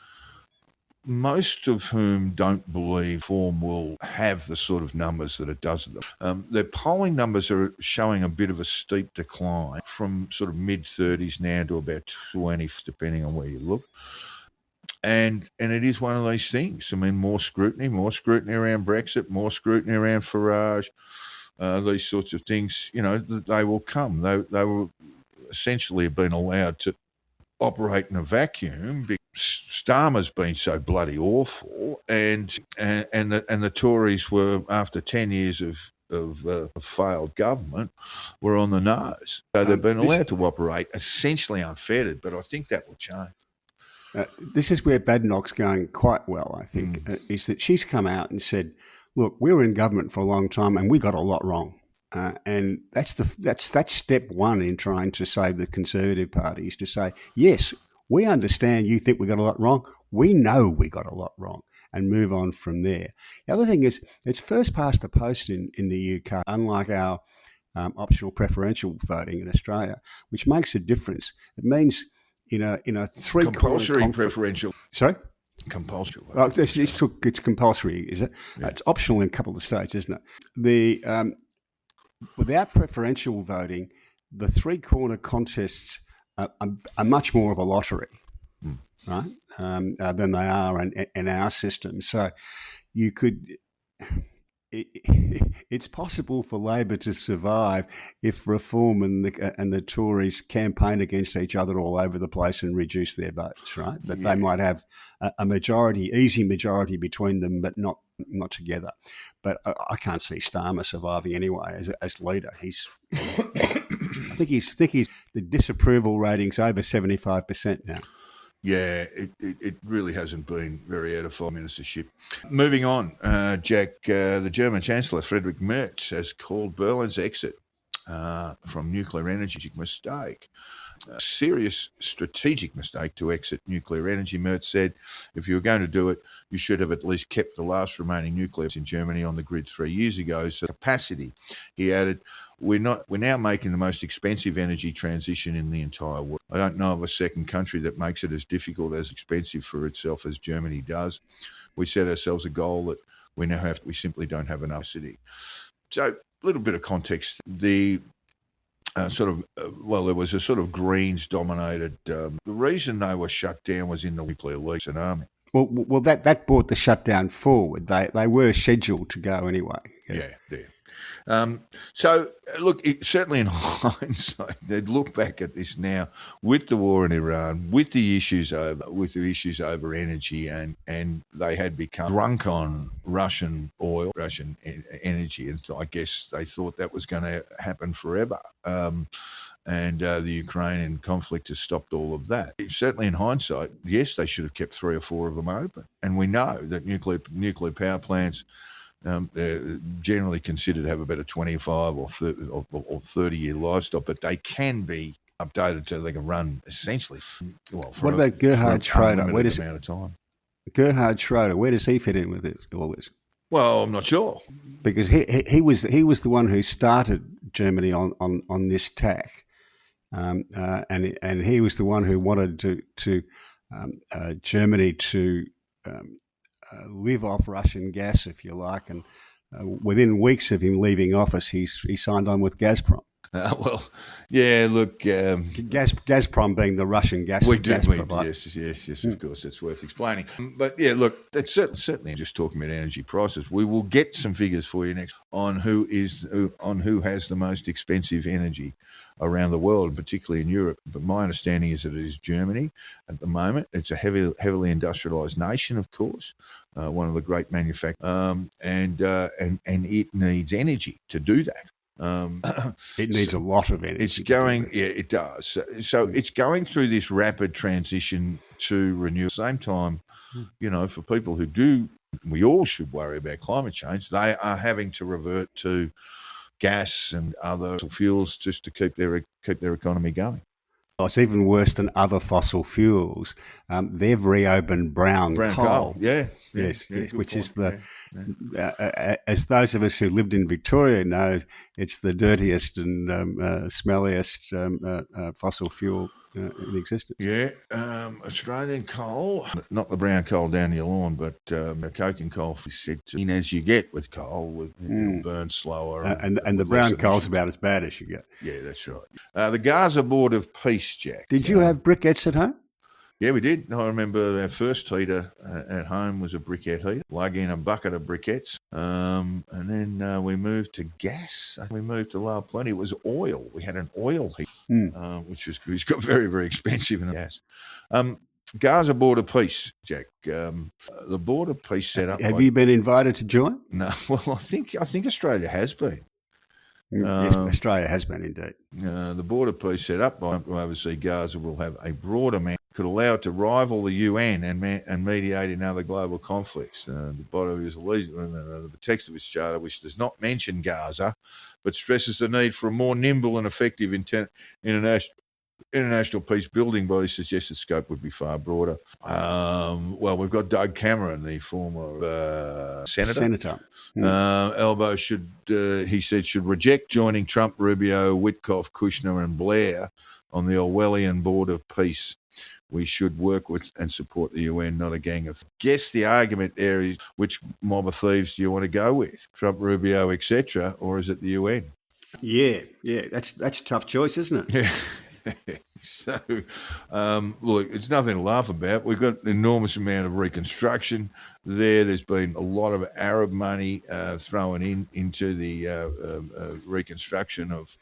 most of whom don't believe Reform will have the sort of numbers that it does. Their polling numbers are showing a bit of a steep decline from sort of mid-30s now to about 20, depending on where you look. And it is one of these things. I mean, more scrutiny around Brexit, more scrutiny around Farage, these sorts of things, they will come. They will essentially have been allowed to operate in a vacuum because Starmer's been so bloody awful, and the Tories were, after 10 years of failed government, were on the nose. So they've been allowed to operate essentially unfettered, but I think that will change. This is where Badenoch's going quite well, I think, is that she's come out and said, look, we were in government for a long time and we got a lot wrong. And that's step one in trying to save the Conservative Party, is to say, yes, we understand you think we got a lot wrong. We know we got a lot wrong, and move on from there. The other thing is, it's first past the post in the UK, unlike our optional preferential voting in Australia, which makes a difference. It means in a compulsory preferential. Sorry? Compulsory. Well, it's compulsory, is it? Yeah. It's optional in a couple of states, isn't it? Without preferential voting, the three-corner contests are much more of a lottery, right, than they are in our system. So you could... It's possible for Labor to survive if Reform and the Tories campaign against each other all over the place and reduce their votes, right? That they might have a majority, easy majority between them, but not together. But I can't see Starmer surviving anyway as leader. I think he's the disapproval rating's over 75% now. Yeah, it really hasn't been very edifying ministership. Moving on, Jack, the German Chancellor Friedrich Merz has called Berlin's exit from nuclear energy a mistake. A serious strategic mistake to exit nuclear energy. Merz said, if you were going to do it, you should have at least kept the last remaining nuclear in Germany on the grid 3 years ago. So capacity, he added, we're now making the most expensive energy transition in the entire world. I don't know of a second country that makes it as difficult, as expensive for itself as Germany does. We set ourselves a goal that we simply don't have enough capacity. So a little bit of context. The there was a sort of Greens-dominated. The reason they were shut down was in the nuclear leak tsunami. Well, that brought the shutdown forward. They were scheduled to go anyway. Yeah. So, look, certainly in hindsight, they'd look back at this now with the war in Iran, with the issues over energy, and they had become drunk on Russian oil, Russian energy, and I guess they thought that was going to happen forever. And the Ukrainian conflict has stopped all of that. Certainly in hindsight, yes, they should have kept 3 or 4 of them open. And we know that nuclear power plants, they're generally considered to have about a 25 or 30-year lifestyle, but they can be updated so they can run essentially. What about Gerhard Schroeder? Gerhard Schroeder, where does he fit in with all this? Well, I'm not sure, because he was the one who started Germany on this tack, and he was the one who wanted to Germany to live off Russian gas, if you like, and within weeks of him leaving office, he signed on with Gazprom. Gazprom being the Russian gas provider. Yes, of course, that's worth explaining. But yeah, look, that's certainly just talking about energy prices. We will get some figures for you next on who has the most expensive energy around the world, particularly in Europe. But my understanding is that it is Germany at the moment. It's a heavily industrialised nation, of course, one of the great manufacturers, and it needs energy to do that. It needs a lot of energy. It does. So it's going through this rapid transition to renew. At the same time, for people who we all should worry about climate change. They are having to revert to gas and other fuels just to keep their economy going. Oh, it's even worse than other fossil fuels. They've reopened brown coal. Yeah. Yes, yeah, yes, good which is point. as those of us who lived in Victoria know, it's the dirtiest and smelliest fossil fuel in existence. Yeah, Australian coal, not the brown coal down your lawn, but the coking coal is said to, as you get with coal, it'll burn slower. And the with brown less coal's emissions. about as bad as you get. Yeah, that's right. The Gaza Board of Peace, Jack. Did you have briquettes at home? Yeah, we did. I remember our first heater at home was a briquette heater. Plug in a bucket of briquettes. And then we moved to gas. We moved to lower plenty. It was oil. We had an oil heater, which got very, very expensive in gas. Gaza Board of Peace, Jack. The Board of Peace set up. Have you been invited to join? No. Well, I think Australia has been. Yes, Australia has been indeed. The Board of Peace set up by overseas Gaza will have a broader mandate, could allow it to rival the UN and mediate in other global conflicts. The body is the text of its charter, which does not mention Gaza, but stresses the need for a more nimble and effective international peace building body, suggests the scope would be far broader. We've got Doug Cameron, the former senator. Albo should reject joining Trump, Rubio, Witkoff, Kushner and Blair on the Orwellian Board of Peace. We should work with and support the UN, not a gang of. Guess the argument there is, which mob of thieves do you want to go with? Trump, Rubio, etc., or is it the UN? Yeah, that's a tough choice, isn't it? Yeah. So, look, it's nothing to laugh about. We've got an enormous amount of reconstruction there. There's been a lot of Arab money thrown into the reconstruction of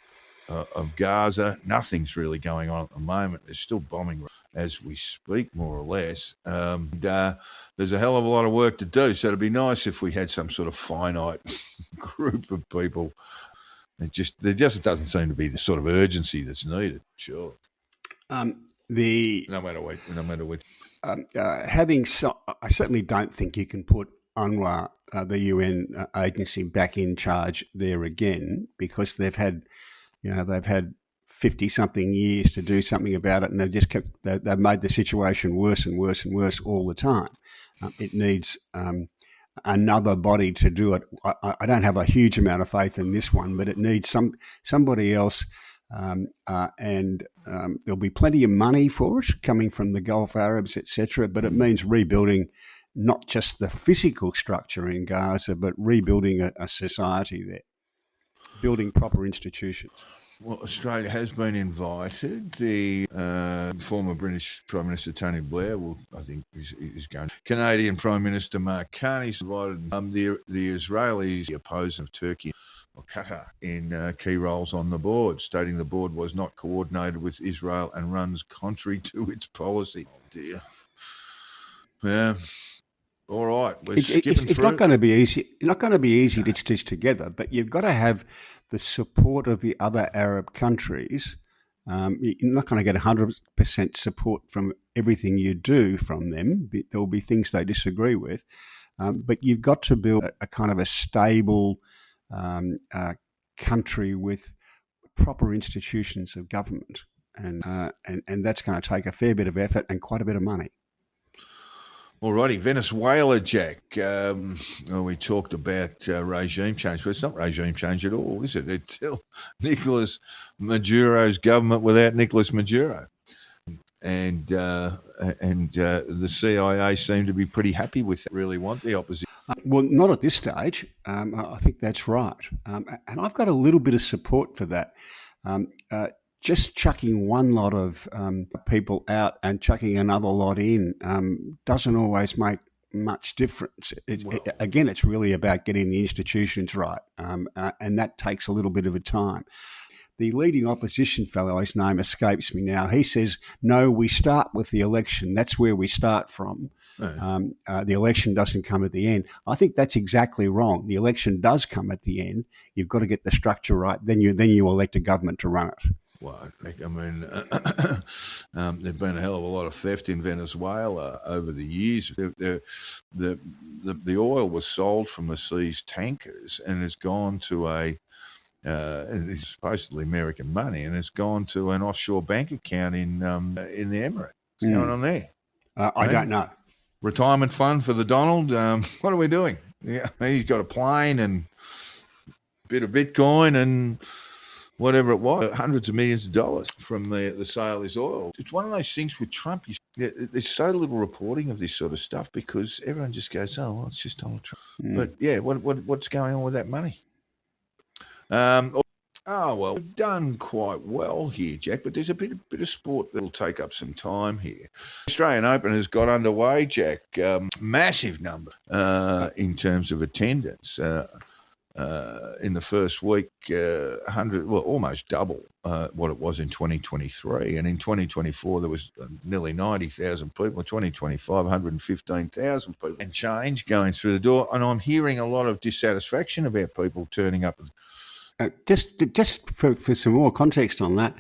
Gaza. Nothing's really going on at the moment. There's still bombing as we speak, more or less. There's a hell of a lot of work to do. So it'd be nice if we had some sort of finite group of people. There just doesn't seem to be the sort of urgency that's needed. Sure. No matter what. I certainly don't think you can put UNRWA, the UN agency, back in charge there again, because they've had 50-something years to do something about it, and they've made the situation worse and worse and worse all the time. It needs another body to do it. I don't have a huge amount of faith in this one, but it needs somebody else, and there'll be plenty of money for it coming from the Gulf Arabs, etc. But it means rebuilding not just the physical structure in Gaza, but rebuilding a society there, building proper institutions. Well, Australia has been invited. The former British Prime Minister Tony Blair is going. Canadian Prime Minister Mark Carney's invited. The Israelis, the opposers of Turkey or Qatar, in key roles on the board, stating the board was not coordinated with Israel and runs contrary to its policy. Oh dear. Yeah. All right, it's not going to be easy. It's not going to be easy to stitch together, but you've got to have the support of the other Arab countries. You're not going to get 100% support from everything you do from them. There will be things they disagree with, but you've got to build a kind of a stable country with proper institutions of government, and that's going to take a fair bit of effort and quite a bit of money. Alrighty, Venezuela, Jack. We talked about regime change, but it's not regime change at all, is it? It's still Nicolas Maduro's government without Nicolas Maduro. And the CIA seem to be pretty happy with it, really want the opposition. Well, not at this stage. I think that's right. And I've got a little bit of support for that. Just chucking one lot of people out and chucking another lot in doesn't always make much difference. Again, it's really about getting the institutions right, and that takes a little bit of a time. The leading opposition fellow, his name escapes me now, he says, no, we start with the election. That's where we start from. Right. The election doesn't come at the end. I think that's exactly wrong. The election does come at the end. You've got to get the structure right. Then you elect a government to run it. Well, I mean, there's been a hell of a lot of theft in Venezuela over the years. The oil was sold from the seized tankers, and it's gone to it's supposedly American money, and it's gone to an offshore bank account in the Emirates. What's going on there? I don't know. retirement fund for the Donald. What are we doing? Yeah, he's got a plane and a bit of Bitcoin and whatever it was, hundreds of millions of dollars from the sale of his oil. It's one of those things with Trump. There's so little reporting of this sort of stuff because everyone just goes, oh, well, it's just Donald Trump. But, yeah, what's going on with that money? Well, we've done quite well here, Jack, but there's a bit of sport that will take up some time here. Australian Open has got underway, Jack. Massive number in terms of attendance. In the first week, almost double what it was in 2023. And in 2024, there was nearly 90,000 people. In 2025, 115,000 people and change going through the door. And I'm hearing a lot of dissatisfaction about people turning up. Just for some more context on that,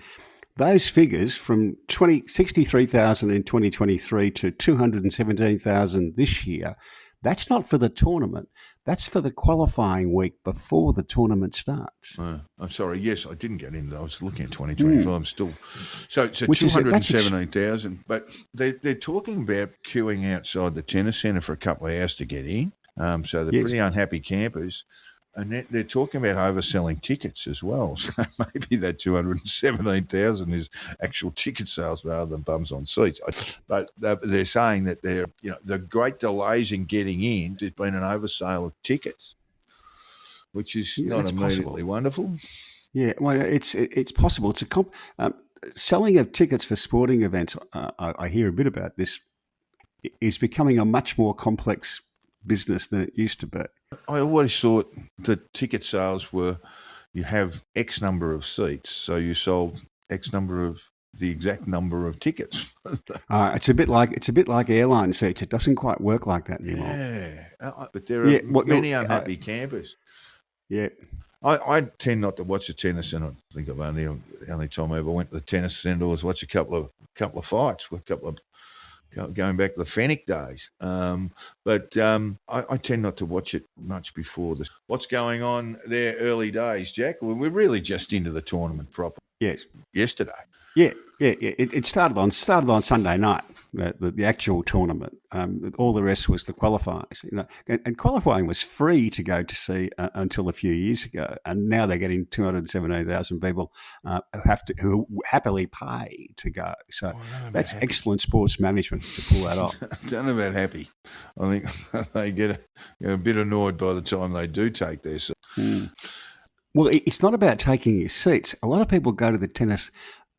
those figures from 63,000 in 2023 to 217,000 this year, that's not for the tournament. That's for the qualifying week before the tournament starts. I'm sorry. Yes, I didn't get into that. I was looking at 2025. I'm still so 217,000. But they're talking about queuing outside the tennis centre for a couple of hours to get in. So they're pretty unhappy campers. And they're talking about overselling tickets as well. So maybe that 217,000 is actual ticket sales rather than bums on seats. But they're saying that the great delays in getting in, there's been an oversale of tickets, which is not immediately wonderful. Yeah, well, it's possible. It's selling of tickets for sporting events. I hear a bit about this. Is becoming a much more complex business than it used to be. I always thought that ticket sales were you have X number of seats, so you sold X number of the exact number of tickets. It's a bit like airline seats. It doesn't quite work like that anymore. Yeah, but there are many unhappy campers. Yeah. I tend not to watch the tennis, and I think the only time I ever went to the tennis centre was watch a couple of fights, going back to the Fennec days. But I tend not to watch it much before this. What's going on there early days, Jack? Well, we're really just into the tournament proper. Yes. Yesterday. Yeah. It started on Sunday night, the actual tournament. All the rest was the qualifiers. And qualifying was free to go to see until a few years ago, and now they're getting 217,000 people who happily pay to go. So that's excellent sports management to pull that off. Don't know about happy. I think they get a bit annoyed by the time they do take their seat. Well, it's not about taking your seats. A lot of people go to the tennis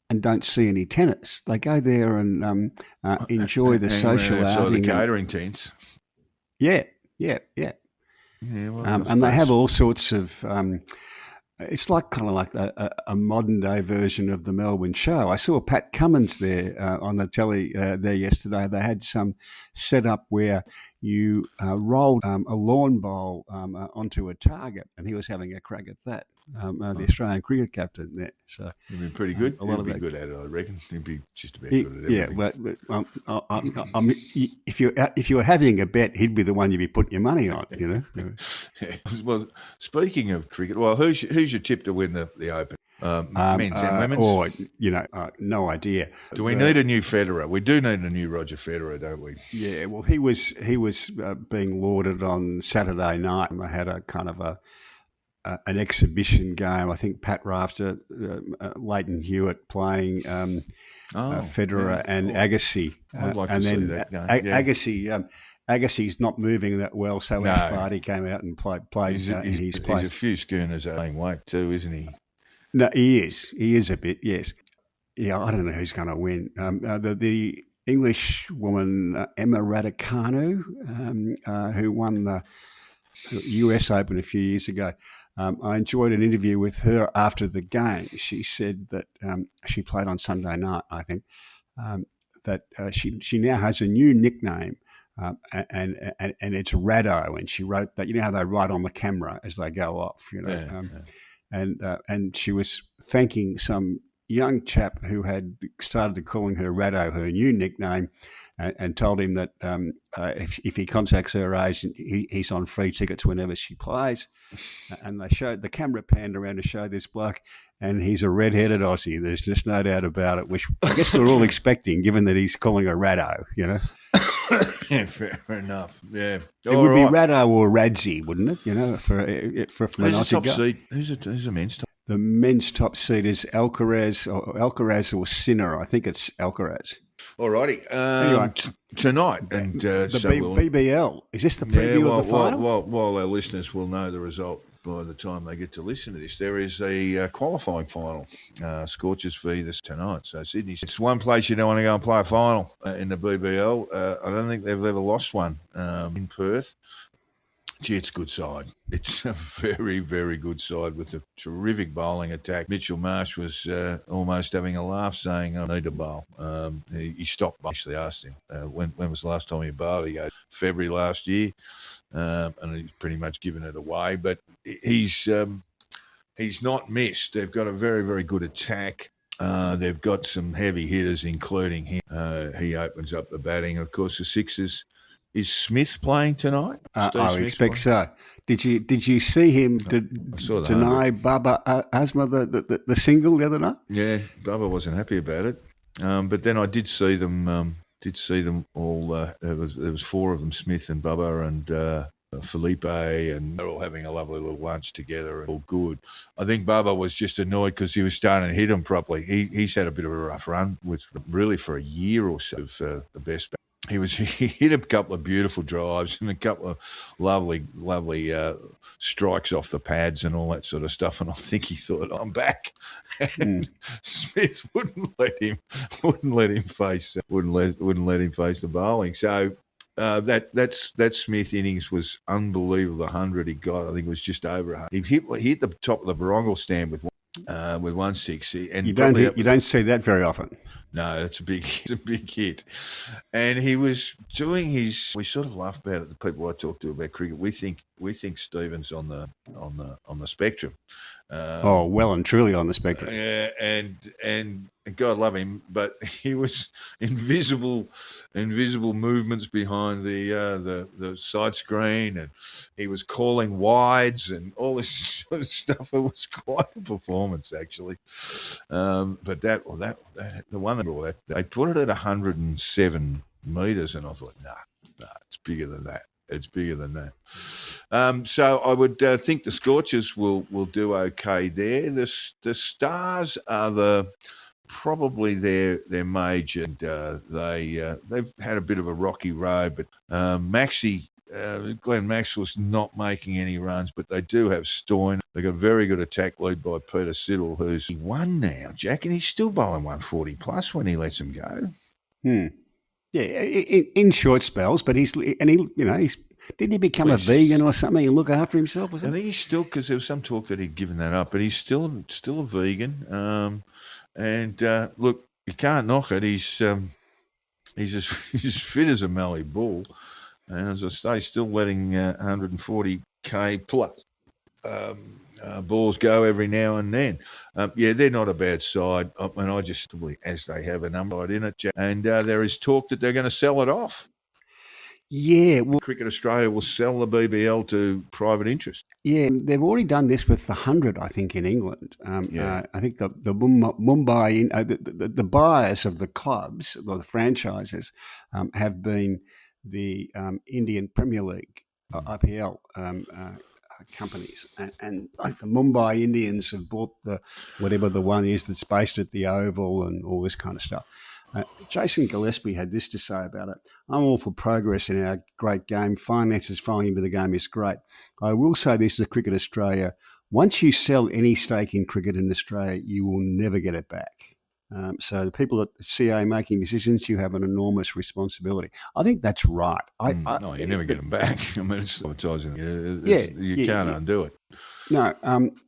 and don't see any tennis. They go there and enjoy the social outing. The catering tents. Yeah. Well, and they have all sorts of. It's kind of like a modern day version of the Melbourne show. I saw Pat Cummins there on the telly there yesterday. They had some set up where you rolled a lawn bowl onto a target, and he was having a crack at that. The Australian cricket captain there. So he'd be pretty good. He'd be good at it, I reckon. He'd be just about good at everything. Yeah, but if you were having a bet, he'd be the one you'd be putting your money on. Yeah. Well, speaking of cricket, who's your tip to win the Open? Men's and women's? No idea. Do we need a new Federer? We do need a new Roger Federer, don't we? Yeah. Well, he was being lauded on Saturday night. I had a kind of an exhibition game. I think Pat Rafter, Leighton Hewitt playing Federer and Agassi. I'd like to see that game. Agassi's not moving that well, so Ash Barty came out and played in his place. He's a few schooners playing weight too, isn't he? No, he is. He is a bit, yes. Yeah, I don't know who's going to win. The English woman, Emma Raducanu, who won the US Open a few years ago, I enjoyed an interview with her after the game. She said that she played on Sunday night, I think, that she now has a new nickname, and it's Rado. And she wrote that, how they write on the camera as they go off, and she was thanking some young chap who had started calling her Rado, her new nickname, and told him that if he contacts her agent, he's on free tickets whenever she plays. And the camera panned around to show this bloke, and he's a red-headed Aussie. There's just no doubt about it, which I guess we're all expecting, given that he's calling her Rado, Yeah, fair enough. Yeah, It would be Rado or Radzi, wouldn't it? You know, from an Who's the top Aussie guy. seed? Who's the men's top? The men's top seed is Alcaraz or Sinner. I think it's Alcaraz. Alrighty. Anyway. Tonight, and The so we'll, BBL. Is this the preview of the final? while our listeners will know the result by the time they get to listen to this, there is a qualifying final. Scorchers v this tonight. So Sydney, it's one place you don't want to go and play a final in the BBL. I don't think they've ever lost one in Perth. Gee, it's a good side. It's a very, very good side with a terrific bowling attack. Mitchell Marsh was almost having a laugh, saying, I need to bowl. He stopped. Actually asked him, when was the last time he bowled? He goes, February last year. And he's pretty much given it away. But he's not missed. They've got a very, very good attack. They've got some heavy hitters, including him. He opens up the batting. Of course, the Sixers. Is Smith playing tonight? I expect so. Did you see him deny Baba Asma the single the other night? Yeah, Baba wasn't happy about it. But then I did see them. All. There was four of them: Smith and Baba and Felipe, and they're all having a lovely little lunch together. And all good. I think Baba was just annoyed because he was starting to hit him properly. He's had a bit of a rough run with really for a year or so of the best. He hit a couple of beautiful drives and a couple of lovely strikes off the pads and all that sort of stuff. And I think he thought, I'm back. And Smith wouldn't let him face the bowling. So that Smith innings was unbelievable. The 100 he got, I think it was just over 100. He hit the top of the barongal stand with 160. And you don't see that very often. No, it's a big hit. And he was doing his. We sort of laugh about it. The people I talk to about cricket, we think Stephen's on the spectrum. Well and truly on the spectrum. Yeah, and God love him, but he was invisible movements behind the side screen, and he was calling wides and all this sort of stuff. It was quite a performance, actually. But the one that they put it at 107 metres, and I thought, nah, it's bigger than that. It's bigger than that. So I would think the Scorchers will do okay there. The Stars are probably their major. And, they've had a bit of a rocky road, but Glenn Maxwell's not making any runs, but they do have Stoyne. They've got a very good attack lead by Peter Siddle, who's won now, Jack, and he's still bowling 140 plus when he lets him go. Yeah, in short spells, but didn't he become a vegan or something and look after himself? I think he's still, because there was some talk that he'd given that up, but he's still a vegan. Look, you can't knock it. He's as fit as a Mallee bull, and as I say, still letting 140k plus balls go every now and then. They're not a bad side, and I just, as they have a number in it, and there is talk that they're going to sell it off. Yeah, well, Cricket Australia will sell the BBL to private interest. Yeah, they've already done this with the 100, I think, in England. I think the Mumbai, the buyers of the clubs, or the franchises, have been the Indian Premier League, IPL companies. And like the Mumbai Indians have bought whatever the one is that's based at the Oval and all this kind of stuff. Jason Gillespie had this to say about it. I'm all for progress in our great game. Finances flowing into the game is great. I will say this to Cricket Australia. Once you sell any stake in cricket in Australia, you will never get it back. So the people at CA making decisions, you have an enormous responsibility. I think that's right. No, you never get them back. I mean, it's advertising. You can't undo it. No,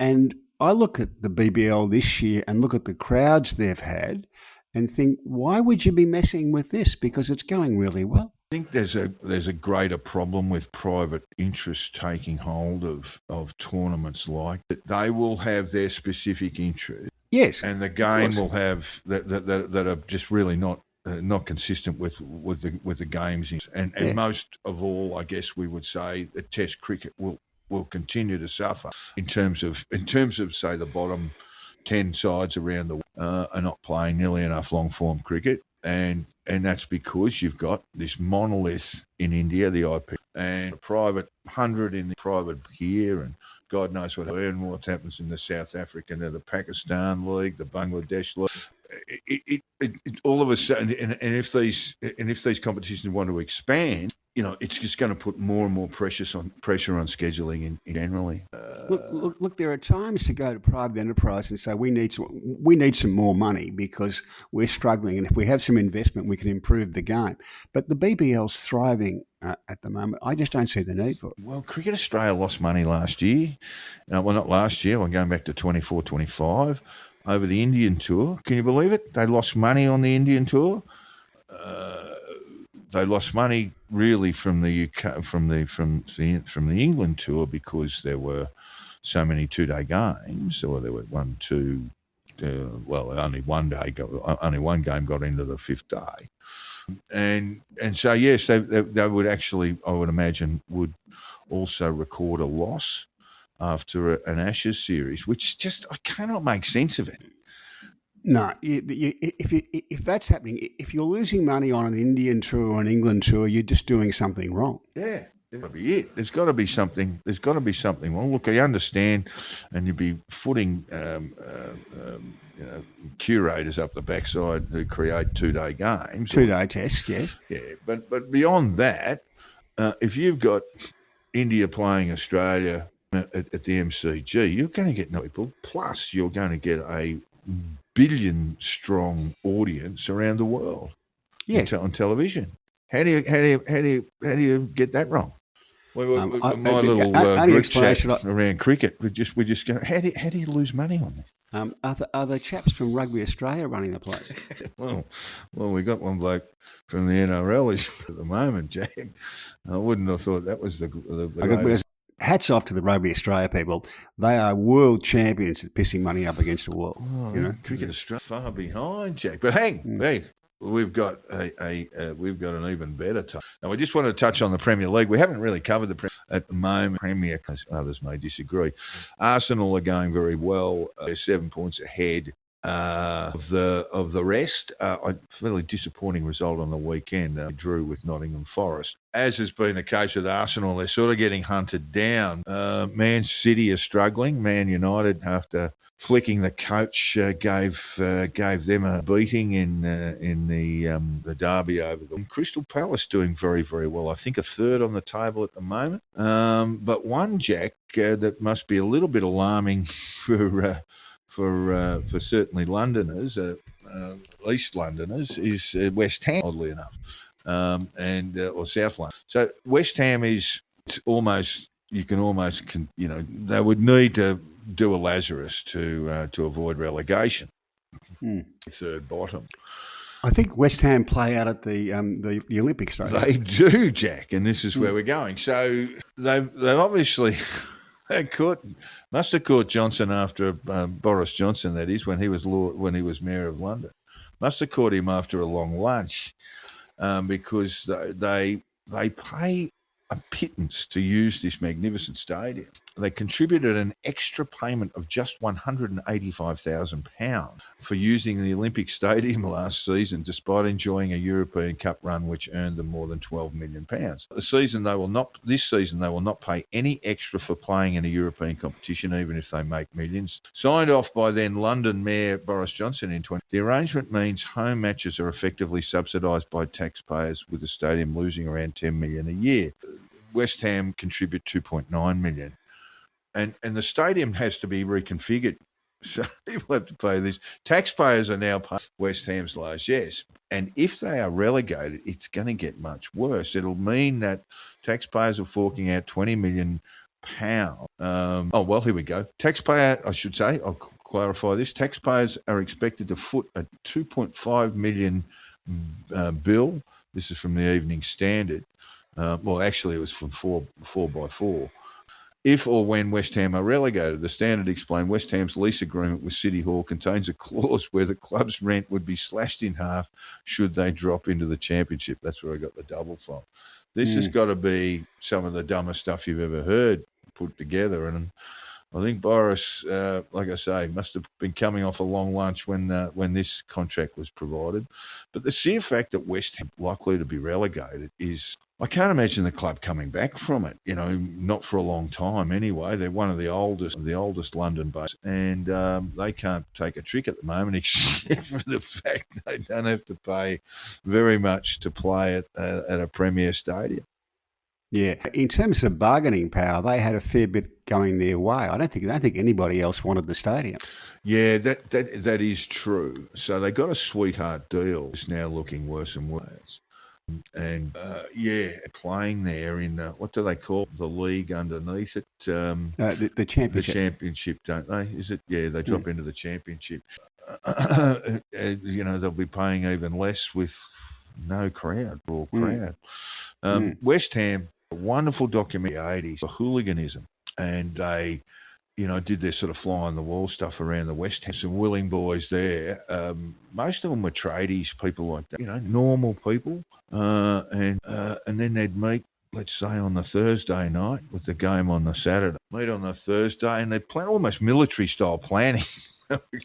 and I look at the BBL this year and look at the crowds they've had and think, why would you be messing with this? Because it's going really well. I think there's a greater problem with private interests taking hold of tournaments like that. They will have their specific interest. Yes, and the game will have that are just really not consistent with the games. And most of all, I guess we would say that Test cricket will continue to suffer in terms of say the bottom 10 sides around the are not playing nearly enough long form cricket. And that's because you've got this monolith in India, the IP, and a private 100 in the private here, and God knows what happens in the South African, the Pakistan League, the Bangladesh League. It all of a sudden, and if these competitions want to expand, it's just going to put more and more pressure on scheduling in generally. Look, there are times to go to private enterprise and say we need some more money because we're struggling, and if we have some investment, we can improve the game. But the BBL's thriving at the moment. I just don't see the need for it. Well, Cricket Australia lost money last year. Well, not last year. I'm going back to 24-25 over the Indian tour. Can you believe it? They lost money on the Indian tour. They lost money really from the UK, from the England tour because there were so many 2-day games, or there were only one game got into the fifth day, and so yes, they would actually, I would imagine, would also record a loss after an Ashes series, which just I cannot make sense of it. No, if that's happening, if you're losing money on an Indian tour or an England tour, you're just doing something wrong. Yeah, that's got to be it. There's got to be something. There's got to be something wrong. Look, I understand, and you'd be footing curators up the backside who create 2-day games, 2-day tests, yes. Yeah, but beyond that, if you've got India playing Australia at the MCG, you're going to get no people. Plus, you're going to get a billion-strong audience around the world, on television. How do you get that wrong? My little group chat around cricket, we just go, how do you lose money on this? Are the chaps from Rugby Australia running the place? well, we got one bloke from the NRL at the moment, Jack. I wouldn't have thought that was the greatest. Hats off to the Rugby Australia people. They are world champions at pissing money up against the wall. Oh, Cricket Australia far behind, Jack. But hey, we've got we've got an even better time. Now, we just want to touch on the Premier League. We haven't really covered the at the moment. Premier, because others may disagree. Arsenal are going very well. They're 7 points ahead of the rest. A fairly disappointing result on the weekend. They drew with Nottingham Forest. As has been the case with Arsenal, they're sort of getting hunted down. Man City are struggling. Man United, after flicking the coach, gave them a beating in the derby over them. Crystal Palace doing very, very well. I think a third on the table at the moment. But one, Jack, that must be a little bit alarming for certainly Londoners, East Londoners, is West Ham, oddly enough, or South London. So West Ham is almost, they would need to do a Lazarus to avoid relegation. Third bottom. I think West Ham play out at the Olympic Stadium. They do, Jack, and this is where we're going. So they've obviously. Must have caught Johnson after Boris Johnson, that is, when he was Mayor of London. Must have caught him after a long lunch, because they pay a pittance to use this magnificent stadium. They contributed an extra payment of just £185,000 for using the Olympic Stadium last season, despite enjoying a European Cup run which earned them more than £12 million. This season they will not pay any extra for playing in a European competition, even if they make millions. Signed off by then London Mayor Boris Johnson in 2020. The arrangement means home matches are effectively subsidised by taxpayers, with the stadium losing around $10 million a year. West Ham contribute $2.9 million. And the stadium has to be reconfigured. So people have to pay this. Taxpayers are now paying West Ham's largesse. And if they are relegated, it's going to get much worse. It'll mean that taxpayers are forking out £20 million. Here we go. I'll clarify this. Taxpayers are expected to foot a $2.5 million bill. This is from the Evening Standard. Actually, it was from 4x4. If or when West Ham are relegated, the Standard explained West Ham's lease agreement with City Hall contains a clause where the club's rent would be slashed in half should they drop into the Championship. That's where I got the double from. This has got to be some of the dumbest stuff you've ever heard put together. And I think Boris, like I say, must have been coming off a long lunch when this contract was provided. But the sheer fact that West Ham likely to be relegated is, I can't imagine the club coming back from it. Not for a long time anyway. They're one of the oldest London bases, and they can't take a trick at the moment, except for the fact they don't have to pay very much to play at a Premier Stadium. Yeah, in terms of bargaining power, they had a fair bit going their way. I don't think anybody else wanted the stadium. Yeah, that is true. So they got a sweetheart deal. It's now looking worse and worse. And playing there in what do they call the league underneath it? The championship. The championship, don't they? Is it? Yeah, they drop into the championship. They'll be paying even less with no crowd, raw crowd. West Ham, a wonderful documentary in the 80s, for hooliganism, and they, did their sort of fly on the wall stuff around the West Ham. Some willing boys there. Most of them were tradies, people like that, normal people, and then they'd meet, let's say, on the Thursday night with the game on the Saturday. Meet on the Thursday, and they'd plan almost military style planning.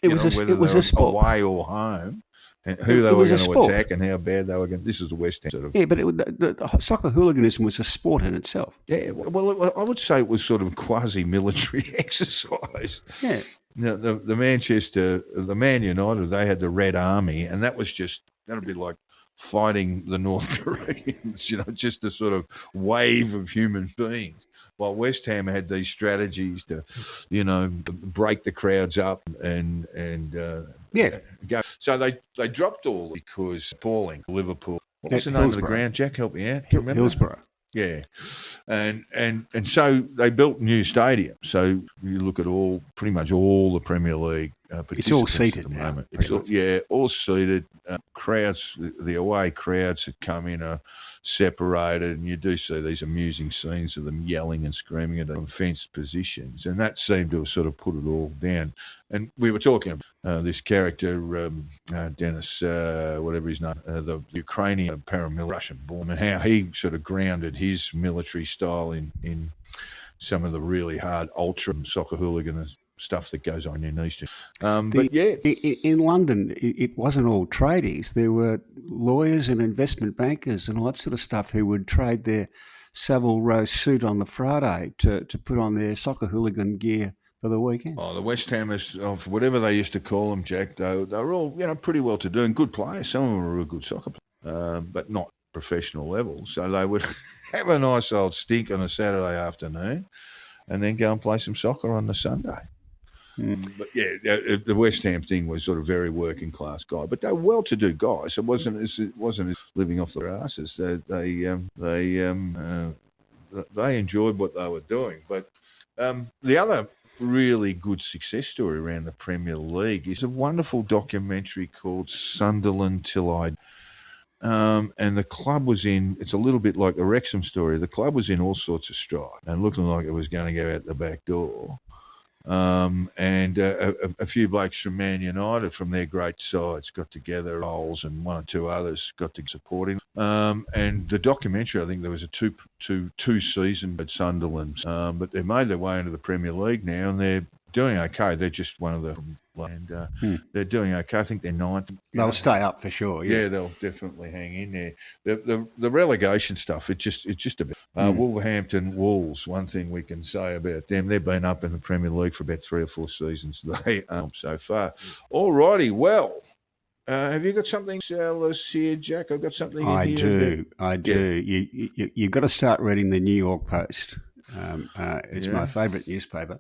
It was a sport, away or home. And who they were going to attack and how bad they were going to... This is the West Ham sort of... Yeah, but the soccer hooliganism was a sport in itself. Yeah, well, I would say it was sort of quasi-military exercise. Yeah. The Man United, they had the Red Army, and that was just... That'd be like fighting the North Koreans, just a sort of wave of human beings. While West Ham had these strategies to, break the crowds up and go. So they dropped all because appalling Liverpool. What was the name of the ground? Jack, help me out. Hillsborough. Yeah, and so they built new stadiums. So you look at pretty much all the Premier League participants. It's all seated at the now, moment. It's all seated. Crowds, the away crowds that come in are separated, and you do see these amusing scenes of them yelling and screaming at them fenced positions, and that seemed to have sort of put it all down. And we were talking about this character, Dennis, whatever his name, the Ukrainian paramilitary Russian born, and how he sort of grounded his military style in some of the really hard ultra soccer hooligan stuff that goes on in Eastern. In London, it wasn't all tradies. There were lawyers and investment bankers and all that sort of stuff who would trade their Savile Row suit on the Friday to put on their soccer hooligan gear for the weekend. Oh, the West Hammers, whatever they used to call them, Jack, they were all pretty well to do and good players. Some of them were real good soccer players, but not professional level. So they would have a nice old stink on a Saturday afternoon and then go and play some soccer on the Sunday. But the West Ham thing was sort of very working class guy, but they were well-to-do guys. It wasn't as living off their asses. They enjoyed what they were doing. But the other really good success story around the Premier League is a wonderful documentary called Sunderland Till I. And the club was in, it's a little bit like the Wrexham story, the club was in all sorts of strife and looking like it was going to go out the back door. And a few blokes from Man United from their great sides got together, Rolls and one or two others got to supporting. And the documentary, I think there was a two season at Sunderland, but they made their way into the Premier League now, and they're doing okay. They're just one of the, and they're doing okay. I think they're ninth. They'll stay up for sure. Yes. Yeah, they'll definitely hang in there. The relegation stuff, it's just a bit. Wolverhampton Wolves, one thing we can say about them, they've been up in the Premier League for about 3 or 4 seasons. They so far. All righty, well. Have you got something else here, Jack? I've got something in here. I do. Yeah. You've got to start reading the New York Post. It's my favourite newspaper.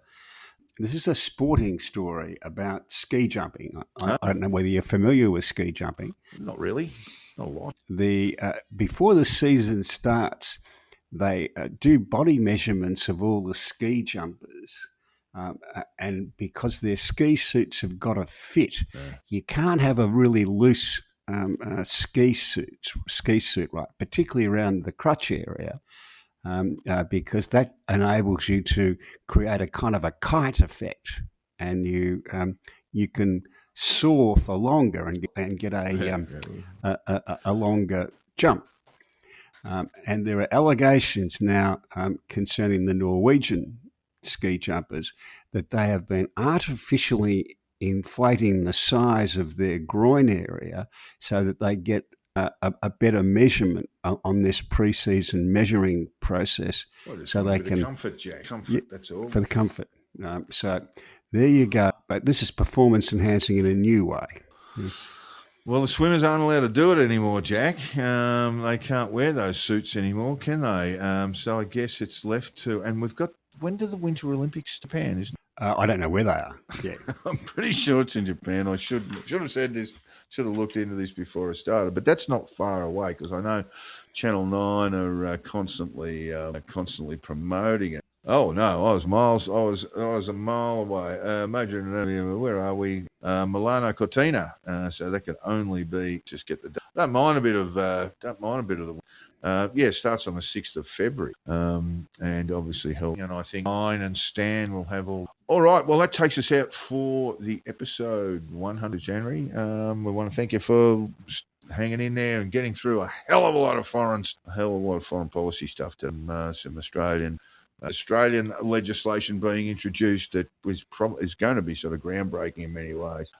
This is a sporting story about ski jumping. I don't know whether you're familiar with ski jumping. Not really. Not a lot. Before the season starts, they do body measurements of all the ski jumpers. And because their ski suits have got to fit, you can't have a really loose ski suit, right? Particularly around the crutch area. Because that enables you to create a kind of a kite effect, and you can soar for longer and get a longer jump. And there are allegations now concerning the Norwegian ski jumpers, that they have been artificially inflating the size of their groin area so that they get a better measurement on this pre-season measuring process, so they can comfort, Jack. Comfort, that's all. For the comfort. So there you go. But this is performance enhancing in a new way. Well, the swimmers aren't allowed to do it anymore, Jack. They can't wear those suits anymore, can they? So I guess it's left to, and we've got, when do the Winter Olympics Japan, isn't it? I don't know where they are. Yeah, I'm pretty sure it's in Japan. I should have said this. Should have looked into this before I started, but that's not far away because I know Channel 9 are constantly promoting it. Oh no, I was a mile away. Major, where are we? Milano Cortina. So that could only be just get the. Don't mind a bit of the. It starts on the 6th of February, and obviously held. And I think Mine and Stan will have all. All right, well that takes us out for the episode 100 January. We want to thank you for hanging in there and getting through a hell of a lot of foreign policy stuff to some Australian legislation being introduced that is going to be sort of groundbreaking in many ways.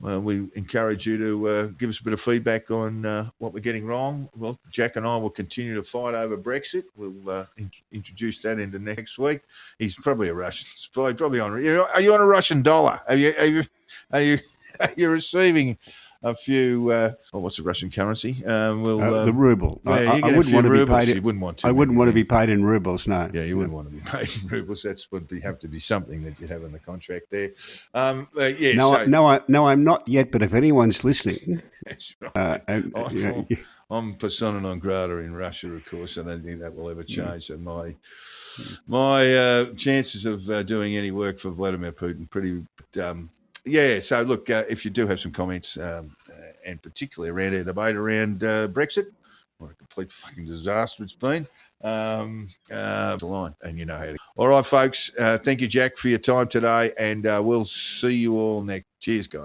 We encourage you to give us a bit of feedback on what we're getting wrong. Well, Jack and I will continue to fight over Brexit. We'll introduce that into next week. He's probably a Russian spy. Probably on. Are you on a Russian dollar? Are you receiving a few? What's the Russian currency? The ruble. Yeah, I wouldn't want to be paid. You wouldn't want to. I wouldn't want to be paid in rubles. No. Yeah, you wouldn't want to be paid in rubles. That would have to be something that you'd have in the contract there. No, I'm not yet. But if anyone's listening, that's right. I'm persona non grata in Russia, of course. I don't think that will ever change. So my chances of doing any work for Vladimir Putin pretty. So look, if you do have some comments, and particularly around our debate around Brexit, what a complete fucking disaster it's been, the line, and you know how to. All right, folks, thank you, Jack, for your time today, and we'll see you all next. Cheers, guys.